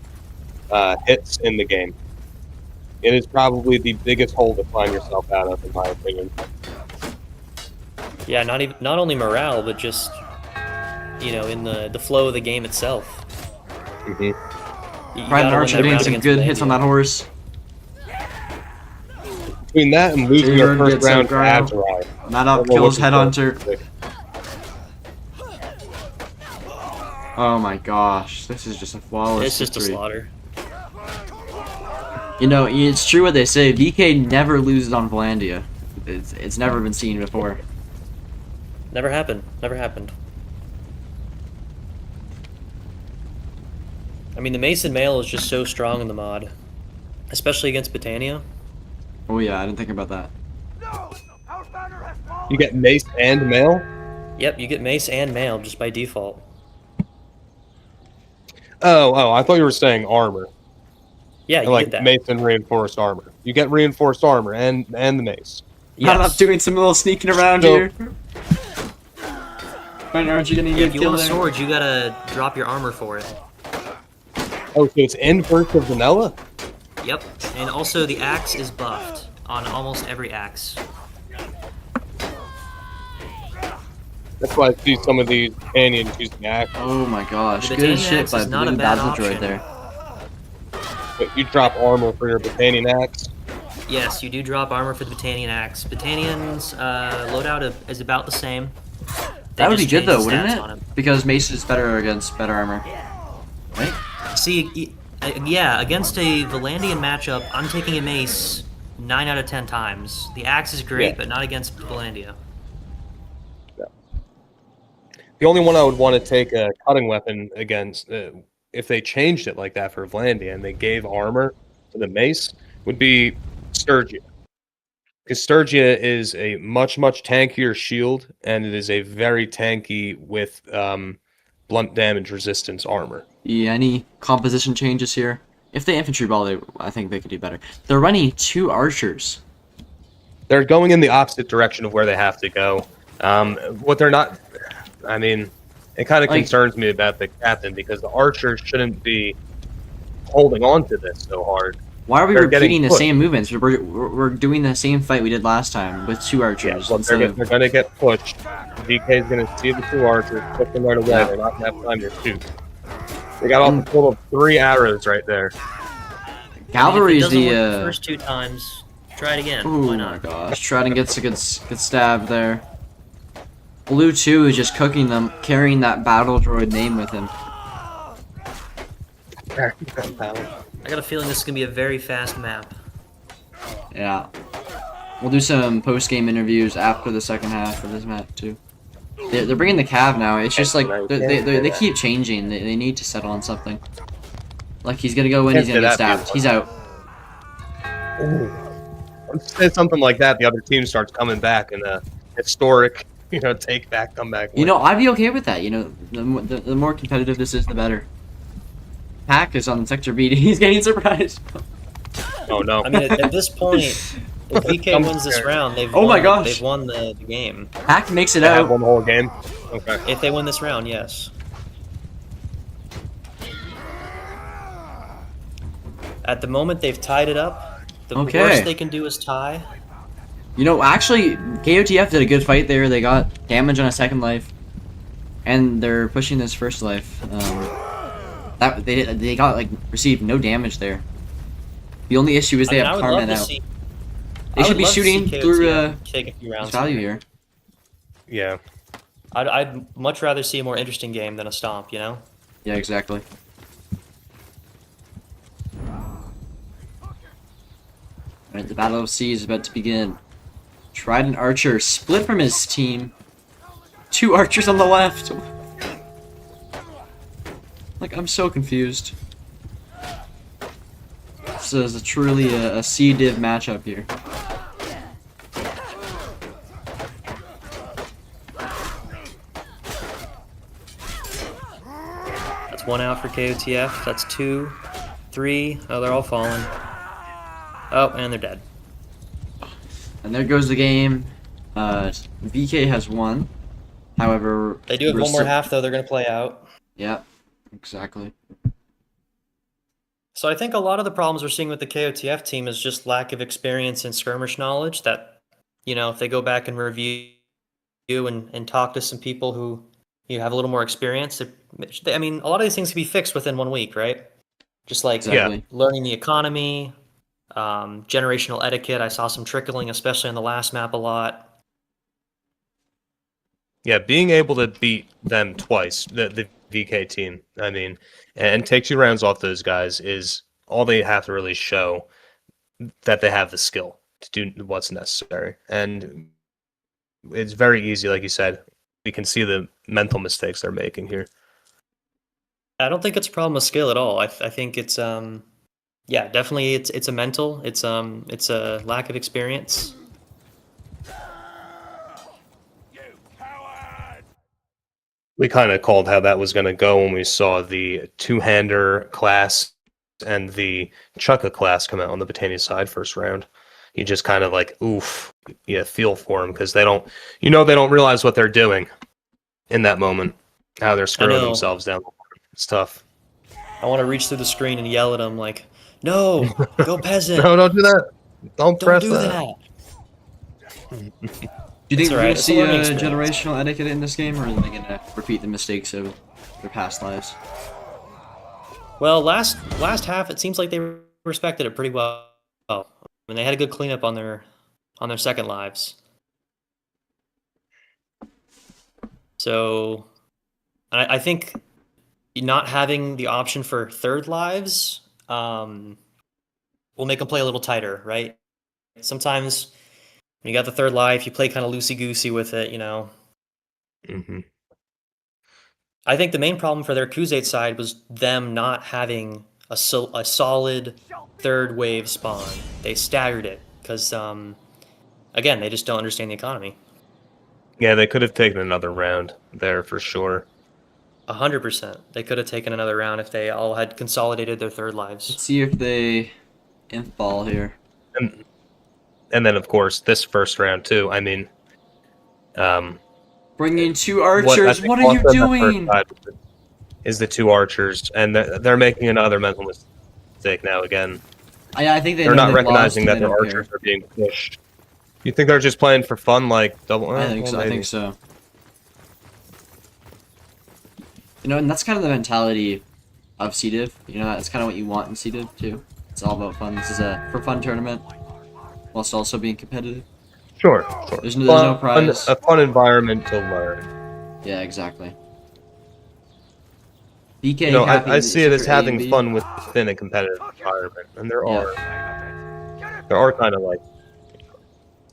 hits in the game. It is probably the biggest hole to climb yourself out of, in my opinion. Yeah, not only morale, but just in the flow of the game itself. Mm-hmm. You Trident gotta win Archer that getting round some against good hits on Landia. that horse. Between that and losing their Jaybird first gets round to up, Azrai. Not up, kills Headhunter. Oh my gosh, this is just a flawless It's just a victory. slaughter. You know, it's true what they say. VK never loses on Valandia. It's never been seen before. Never happened. Never happened. I mean, the Mason Mail is just so strong in the mod, especially against Britannia. Oh yeah, I didn't think about that. You get mace and mail? Yep, you get Mace and Mail just by default. Oh, I thought you were saying armor. Yeah, you Like get that. mace and reinforced armor. You get reinforced armor and the mace. Yes. Not doing some little sneaking around So- here. Aren't you gonna Yeah, get if you killed want a there? sword, you gotta drop your armor for it. Oh, so it's inverse of vanilla? Yep, and also the axe is buffed on almost every axe. That's why I see some of these canyons using axe. Oh my gosh, The good Britannia shit axe by is not a Blue bad Battle Droid option. there. But you drop armor for your Britannian axe. Yes, you do drop armor for the Britannian axe. Britannian's loadout is about the same. They That would be just good changed though, the wouldn't stats it? on him. Because Mace is better against better armor. Right? See, yeah, against a Valandian matchup, I'm taking a Mace 9 out of 10 times. The axe is great, Yeah. but not against Belandia. The only one I would want to take a cutting weapon against, if they changed it like that for Vlandia and they gave armor to the mace, would be Sturgia. Because Sturgia is a much tankier shield, and it is a very tanky with blunt damage resistance armor. Yeah, any composition changes here? If they infantry ball, I think they could do better. They're running 2 archers. They're going in the opposite direction of where they have to go. What they're not, I mean, it kind of Like- concerns me about the captain because the archers shouldn't be holding on to this so hard. Why are we They're getting repeating the pushed. same movements? We're doing the same fight we did last time with 2 Yeah, archers well, instead of... they're going to get pushed. VK is going to see the 2 archers, push them right away. Yeah. They're not going to have time to shoot. They got off a total of 3 arrows right there. Cavalry's I mean, if it doesn't work the... the first 2 times, try it again. Oh Why my not? gosh, Trident gets a good stab there. Blue 2 is just cooking them, carrying that battle droid name with him. I got a feeling this is gonna be a very fast map. Yeah. We'll do some post-game interviews after the second half of this map too. They're bringing the cav now. It's just like they keep changing. They need to settle on something. Like he's gonna go in, he's gonna get stabbed. He's out. Say something like that, the other team starts coming back in a historic, take back, come back. You know, I'd be okay with that. You know, the more competitive this is, the better. Pack is on sector B. He's getting surprised. Oh no! I mean, at this point, if VK wins this round, they've Oh won, my gosh. they've won the game. Pack makes it They have out. won the whole game. Okay. If they win this round, yes. At the moment, they've tied it up. The Okay. worst they can do is tie. You know, actually, KOTF did a good fight there. They got damage on a second life, and they're pushing this first life. That they got received no damage there. The only issue is they I mean, I have would love Carmen to out. see. They I should would be love to see shooting through KOTF take a few rounds. value here. Yeah. I'd much rather see a more interesting game than a stomp. You know. Yeah, exactly. Alright, the Battle of Sea is about to begin. Trident Archer split from his team. 2 archers on the left. Like, I'm so confused. This is truly a C-Div matchup here. That's 1 out for KOTF. That's 2, 3. Oh, they're all falling. Oh, and they're dead. And there goes the game. VK has won. However, They do have we're one more still- half, though. They're going to play out. Yeah, exactly. So I think a lot of the problems we're seeing with the KOTF team is just lack of experience and skirmish knowledge that, if they go back and review and talk to some people who have a little more experience, I mean, a lot of these things can be fixed within 1 week, right? Just like Exactly. learning the economy, generational etiquette. I saw some trickling, especially on the last map a lot. Yeah, being able to beat them twice, the VK team, I mean, and take 2 rounds off those guys is all they have to really show that they have the skill to do what's necessary. And it's very easy, like you said. We can see the mental mistakes they're making here. I don't think it's a problem of skill at all. I think it's definitely it's a mental. It's a lack of experience. We kind of called how that was going to go when we saw the 2-hander class and the Chukka class come out on the Britannia side first round. You just kind of oof, feel for them because they don't realize what they're doing in that moment, how they're screwing know. themselves down. It's tough. I want to reach through the screen and yell at them like, "No, go peasant! No, don't do that. Don't press do that. Do you think It's we're alright, going to it's a see learning experience. generational etiquette in this game, or are they going to repeat the mistakes of their past lives? Well, last half, it seems like they respected it pretty well. I mean, they had a good cleanup on their second lives. So, I think not having the option for third lives will make them play a little tighter, right? Sometimes when you got the third life, you play kind of loosey-goosey with it, you know. Hmm. I think the main problem for their Crusade side was them not having a solid third wave spawn. They staggered it because, again, they just don't understand the economy. Yeah, they could have taken another round there for sure. 100%. They could have taken another round if they all had consolidated their third Let's lives. see if they inf ball here. And then, of course, this first round too. I mean, Bringing two I archers. think What are you also on that first doing? side is the two archers, and they're making another mental mistake now again. I think They're know not they've recognizing lost and that they their don't archers care. are being pushed. You think they're just playing for fun, like double? I think well, so. I maybe. think so. You know, and that's kind of the mentality of CDIV. You know, that's kind of what you want in CDIV too. It's all about fun. This is a for fun tournament, whilst also being competitive. Sure. There's no prize. A fun environment to learn. Yeah, exactly. BK You know, happy I in see it as sector A and having B. fun within a competitive environment, and there Yeah. are kind of like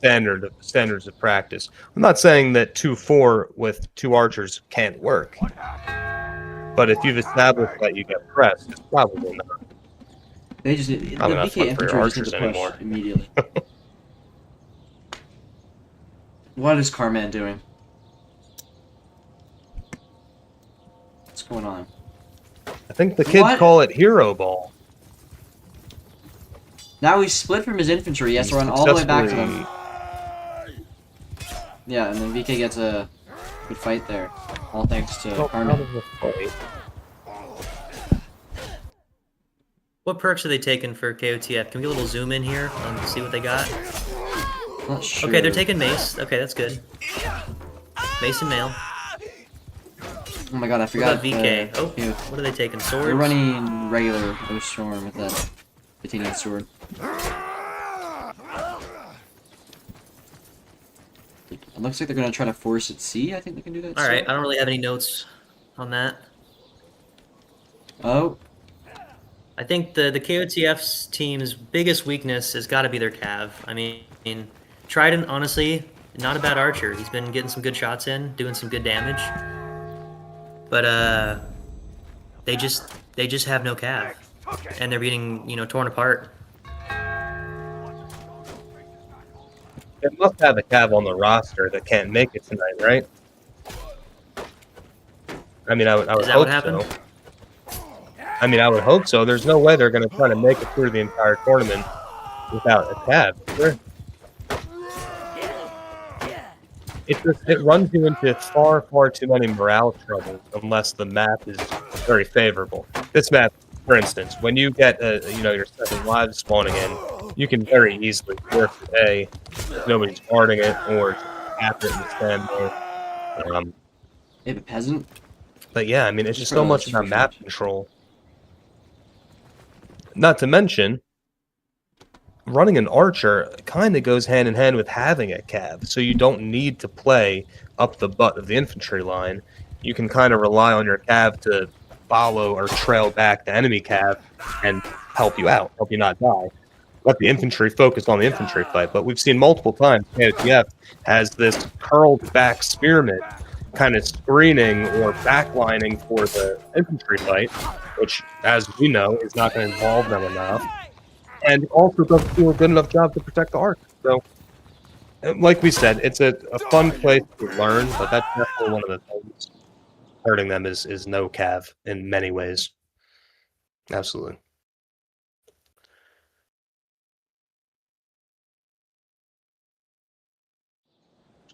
standards of practice. I'm not saying that 2-4 with two archers can't work, but if you've established that you get pressed, it's probably not. They just the Probably not BK fun for your infantry just need archers to push anymore. immediately. What is Carman doing? What's going on? I think the kids What? call it hero ball. Now he's split from his infantry. He has to run all the way back to them. Yeah, and then VK gets a good fight there. All thanks to Carman. What perks are they taking for KOTF? Can we get a little zoom in here and see what they got? Not sure. Okay, they're taking Mace. Okay, that's good. Mace and Mail. Oh my god, I What forgot. about VK? Oh, yeah. what are they taking? Swords? They're running regular O Storm with that Titanium sword. It looks like they're gonna try to force it C. I think they can do that. Alright, I don't really have any notes on that. Oh, I think the KOTF's team's biggest weakness has got to be their Cav. I mean, Trident, honestly, not a bad archer. He's been getting some good shots in, doing some good damage. But they just have no Cav, and they're being torn apart. They must have a cav on the roster that can't make it tonight, right? I mean, I would Is that hope what happened? so. I mean, I would hope so. There's no way they're going to try to make it through the entire tournament without a cav. Sure. It runs you into far too many morale troubles unless the map is very favorable. This map, for instance, when you get your 7 lives spawning in, you can very easily force A if nobody's guarding it or cap it and stand there. they have a peasant. But yeah, I mean, it's just so Bro, much that's about freaking map huge. control. Not to mention, running an archer kind of goes hand in hand with having a cav, so you don't need to play up the butt of the infantry line. You can kind of rely on your cav to follow or trail back the enemy cav and help you out, help you not die. Let the infantry focus on the infantry fight. But we've seen multiple times KOTF has this curled back spearman kind of screening or backlining for the infantry fight, which, as we know, is not going to involve them enough, and also doesn't do a good enough job to protect the arc. So, like we said, it's a fun place to learn, but that's definitely one of the things hurting them is no cav in many ways. Absolutely.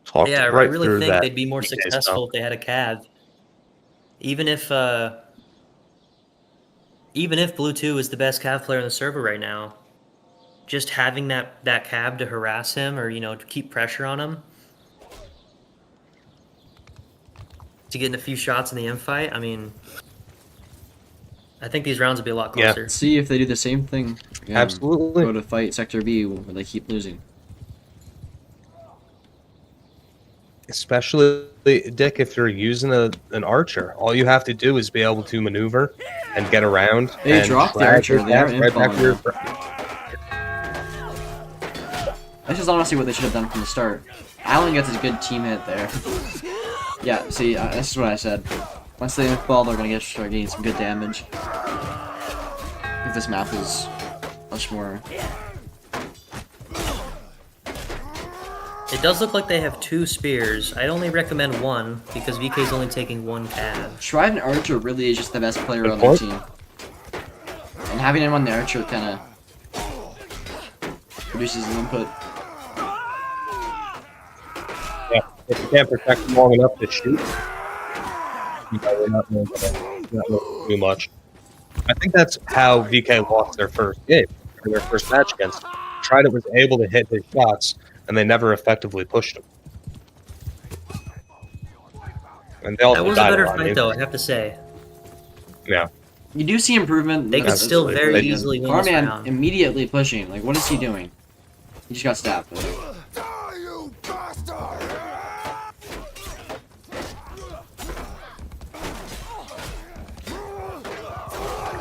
Talked Yeah, I right really through think that they'd be more these days, successful though. if they had a Cav. Even if Blue 2 is the best Cav player on the server right now, just having that Cav to harass him or to keep pressure on him, to get in a few shots in the M fight. I mean, I think these rounds would be a lot Yeah. closer. See if they do the same thing. Again, Absolutely. Go to fight Sector B where they keep losing. Especially, Dick, if you're using an archer, all you have to do is be able to maneuver and get around. They and dropped the drag archer. your They are gas right back to your This is honestly what they should have done from the start. Allen gets a good team hit there. Yeah, see, this is what I said. Once they fall, they're gonna start getting some good damage. I think this map is much more. It does look like they have 2 spears. I'd only recommend 1 because VK's only taking 1 cav. Trident Archer really is just the best player on their team. And having him on the Archer kind of produces the input. Yeah, if you can't protect them long enough to shoot, they're not going to do much. I think that's how VK lost their first game, or their first match against. Trident was able to hit his shots, and they never effectively pushed him. And they also That was a died better lot, fight, though, I have to say. Yeah. You do see improvement. They could still very they- easily win this Carman round. immediately pushing. Like, what is he doing? He just got stabbed.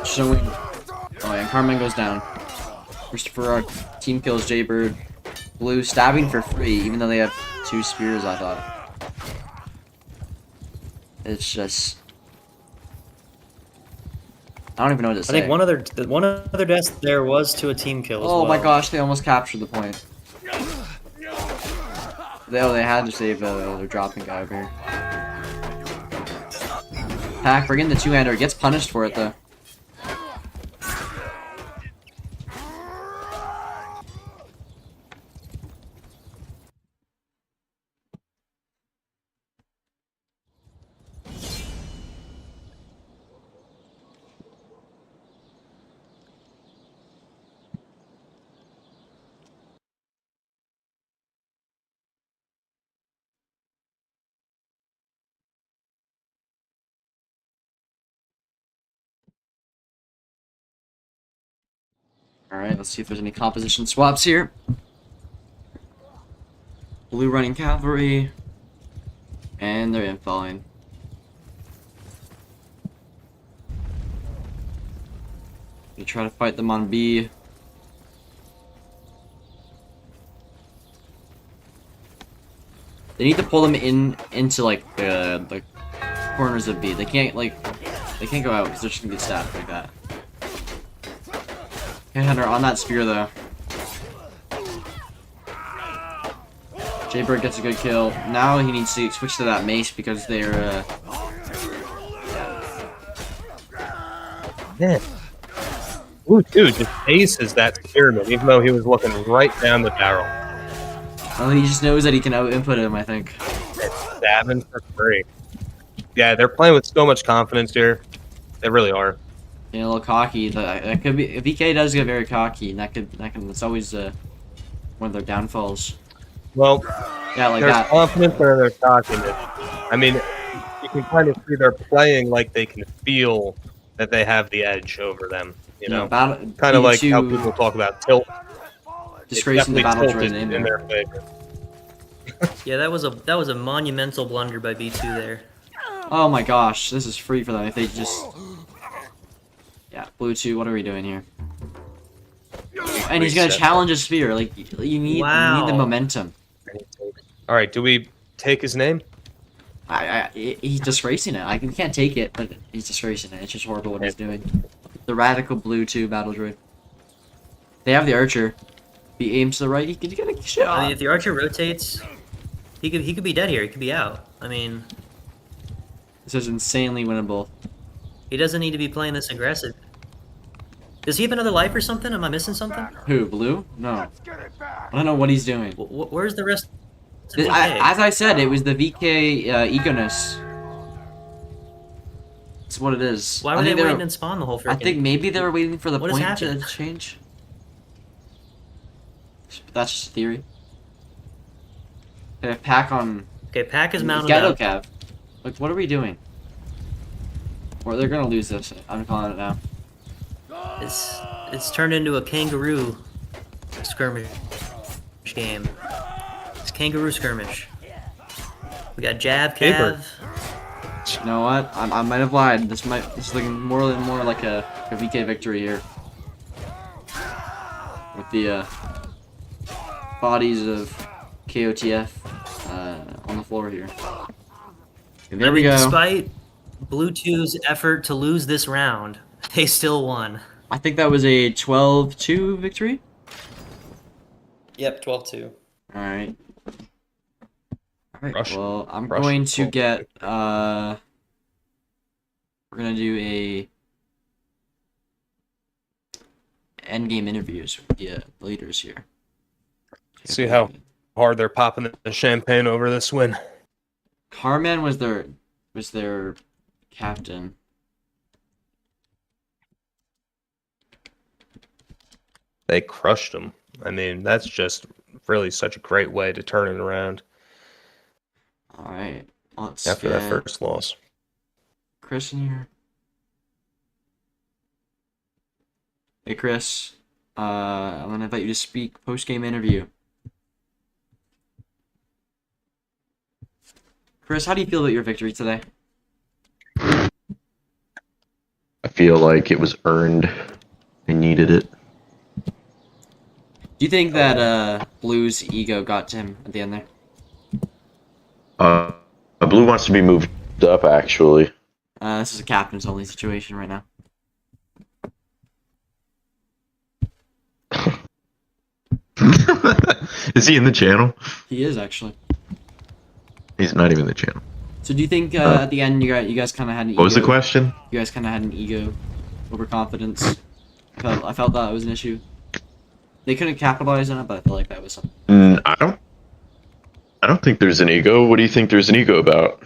Showing. Oh, and Carmen goes down. Christopher, our team kills Jaybird. Blue stabbing for free, even though they have 2 spears, I thought. It's just. I don't even know what to I say. think one other death there was to a team kill as Oh well. my gosh, they almost captured the point. They had to save their dropping guy over here. Pack, bring in the 2-hander. Gets punished for it, though. Alright, let's see if there's any composition swaps here. Blue running cavalry. And they're infalling. You try to fight them on B. They need to pull them into like the corners of B. They can't go out because they're just gonna get stabbed like that. Okay, Hunter, on that spear though. Jaybird gets a good kill. Now he needs to switch to that mace because they're Man. Ooh, dude, just aces that spearman, even though he was looking right down the barrel. well, he just knows that he can out-input him, I think. Stabbing for free. Yeah, they're playing with so much confidence here. They really are. Getting a little cocky. That could be. VK does get very cocky, and that's always one of their downfalls. Well, Yeah, like there's that. confidence and there's cockiness. I mean, you can kind of see they're playing like they can feel that they have the edge over them. You know, kind of like how people talk about tilt. disgracing the It's battle definitely droid name tilted in there. their favor. Yeah, that was a monumental blunder by B2 there. Oh my gosh, this is free for them if they just. Yeah, Blue 2. What are we doing here? And he's gonna Reset. challenge a spear. Like you need Wow. the momentum. All right, do we take his name? He's disgracing it. We can't take it, but he's disgracing it. It's just horrible what he's doing. The radical Blue 2 battle droid. They have the archer. If he aims to the right, he could get a shot. I mean, if the archer rotates, he could be dead here. He could be out. I mean, This is insanely winnable. he doesn't need to be playing this aggressive. Does he have another life or something? Am I missing something? Who? Blue? No. I don't know what he's doing. Where's the rest? of VK? As I said, it was the VK egoness. That's what it is. Why I were they think waiting in spawn the whole freaking? I think maybe they were waiting for the What has point to happened? change. But that's just a theory. They have pack on Okay, Pack is mounted Ghetto up. Cav. Like, what are we doing? Or they're gonna lose this. I'm calling it now. It's turned into a kangaroo skirmish game. It's kangaroo skirmish. We got jab, Paper. cav. You know what? I might have lied. This is looking more and more like a VK victory here. With the bodies of KOTF on the floor here. And there we go. Despite Blue 2's effort to lose this round, they still won. I think that was a 12-2 victory. Yep, 12-2. All right. Russian- Well, I'm Russian going to full get we're gonna do a end game interviews with the leaders here. See how hard they're popping the champagne over this win. Carman was their captain. They crushed them. I mean, that's just really such a great way to turn it around All right, let's after get that first loss. Chris in here. Hey Chris, I'm gonna invite you to speak post-game interview. Chris, how do you feel about your victory today? I feel like it was earned. I needed it. Do you think that Blue's ego got to him at the end there? Blue wants to be moved up, actually. This is a captain's only situation right now. Is he in the channel? He is actually. He's not even in the channel. So do you think at the end you guys kind of had an ego? What was the question? You guys kind of had an ego, overconfidence. I felt that was an issue. They couldn't capitalize on it, but I feel like that was something. I don't think there's an ego. What do you think there's an ego about?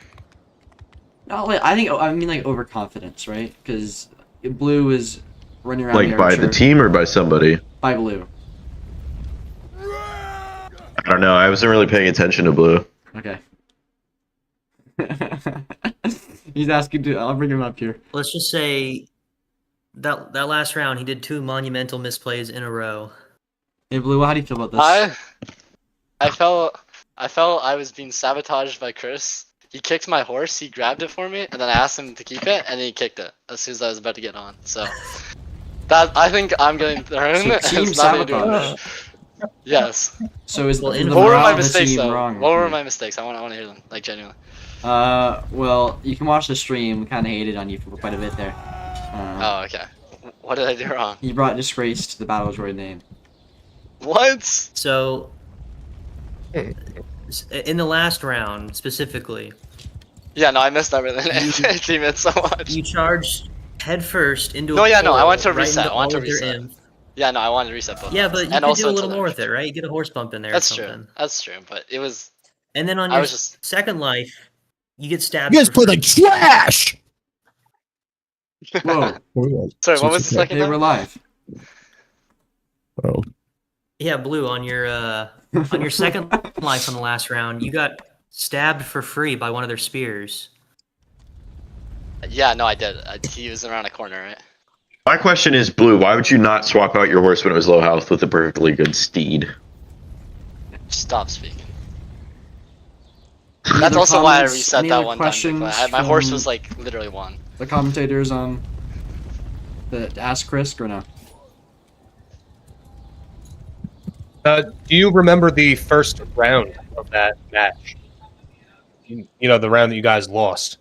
No, like, I mean like overconfidence, right? Because Blue was running around Like the by archer. the team or by somebody? By Blue. I don't know. I wasn't really paying attention to Blue. Okay. He's asking to. I'll bring him up here. Let's just say that last round, he did 2 monumental misplays in a row. Hey Blue, how do you feel about this? I felt I was being sabotaged by Chris. He kicked my horse, he grabbed it for me, and then I asked him to keep it, and then he kicked it as soon as I was about to get on. So that I think I'm getting thrown. So team It's nothing to do with sabotage. it. Yes. So is Well, the in- What were morale my of the mistakes team though? wrong? What were my mistakes? I want to hear them. Like genuinely. Well, you can watch the stream. We kind of hated on you for quite a bit there. Oh, okay. What did I do wrong? You brought disgrace to the Battle's Royal name. What? So, in the last round specifically, Yeah, no, I missed everything. Team it so much. you charged headfirst into No, a yeah, no, I portal want to right reset. into I want all to of their reset. imps. Yeah, no, I wanted to reset both. Yeah, of but them. you And could also do a into little the more with archer. it, right? You get a horse bump in there That's or true. something. That's true. But it was. And then on I your was just. second life, you get stabbed. You guys for play free. like trash. Whoa, Sorry, what was the second they time? were live. Oh, Yeah, Blue, on your second life on the last round, you got stabbed for free by one of their spears. Yeah, no, I did. He was around a corner, right? My question is, Blue, why would you not swap out your horse when it was low health with a perfectly good steed? Stop speaking. Any That's other also why I comments? reset Any that other one time. questions My horse from was like literally one. the commentators on the Ask Chris or no? Do you remember the first round of that match? You know, the round that you guys lost.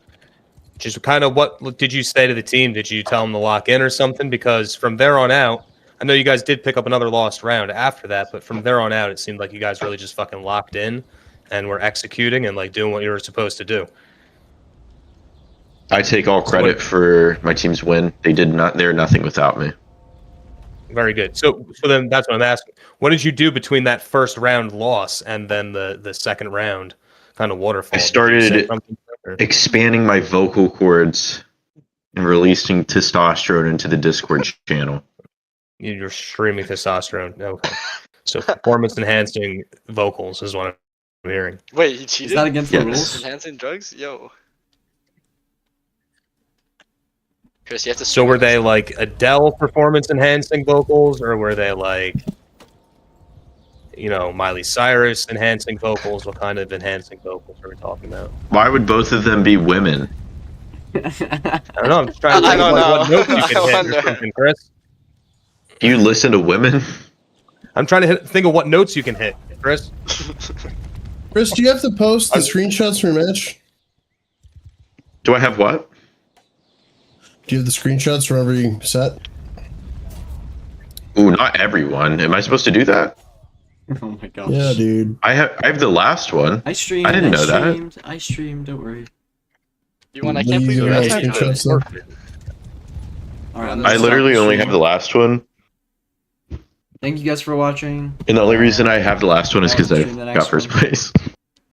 Just kind of what did you say to the team? Did you tell them to lock in or something? Because from there on out, I know you guys did pick up another lost round after that, but from there on out, it seemed like you guys really just fucking locked in and were executing and like doing what you were supposed to do. I take all credit for my team's win. They're nothing without me. Very good. So then that's what I'm asking. What did you do between that first round loss and then the second round kind of waterfall? I Did you started say something, or- expanding my vocal cords and releasing testosterone into the Discord channel. You're streaming testosterone. Okay. So performance enhancing vocals is what I'm hearing. Wait, he cheated? Is that against the Yes. rules? Enhancing drugs? Yo. Chris, you have to. So stream were it. they like Adele performance enhancing vocals, or were they like, you know, Miley Cyrus enhancing vocals? What kind of enhancing vocals are we talking about? Why would both of them be women? I don't know. I'm just trying to I think of don't what know. notes you I can hit wonder. or something, Chris. Do you listen to women? I'm trying to think of what notes you can hit. Chris? Chris, do you have to post the screenshots from your match? Do I have what? Do you have the screenshots from every set? Ooh, not everyone. Am I supposed to do that? Oh my gosh. Yeah, dude. I have the last one. I streamed. I didn't know that. I streamed. Don't worry. You want? I can't believe You you have guys any have it. screenshots then? All right. I literally only have the last one. Thank you guys for watching. And the only reason I have the last one is because I Stream the got next first one. place.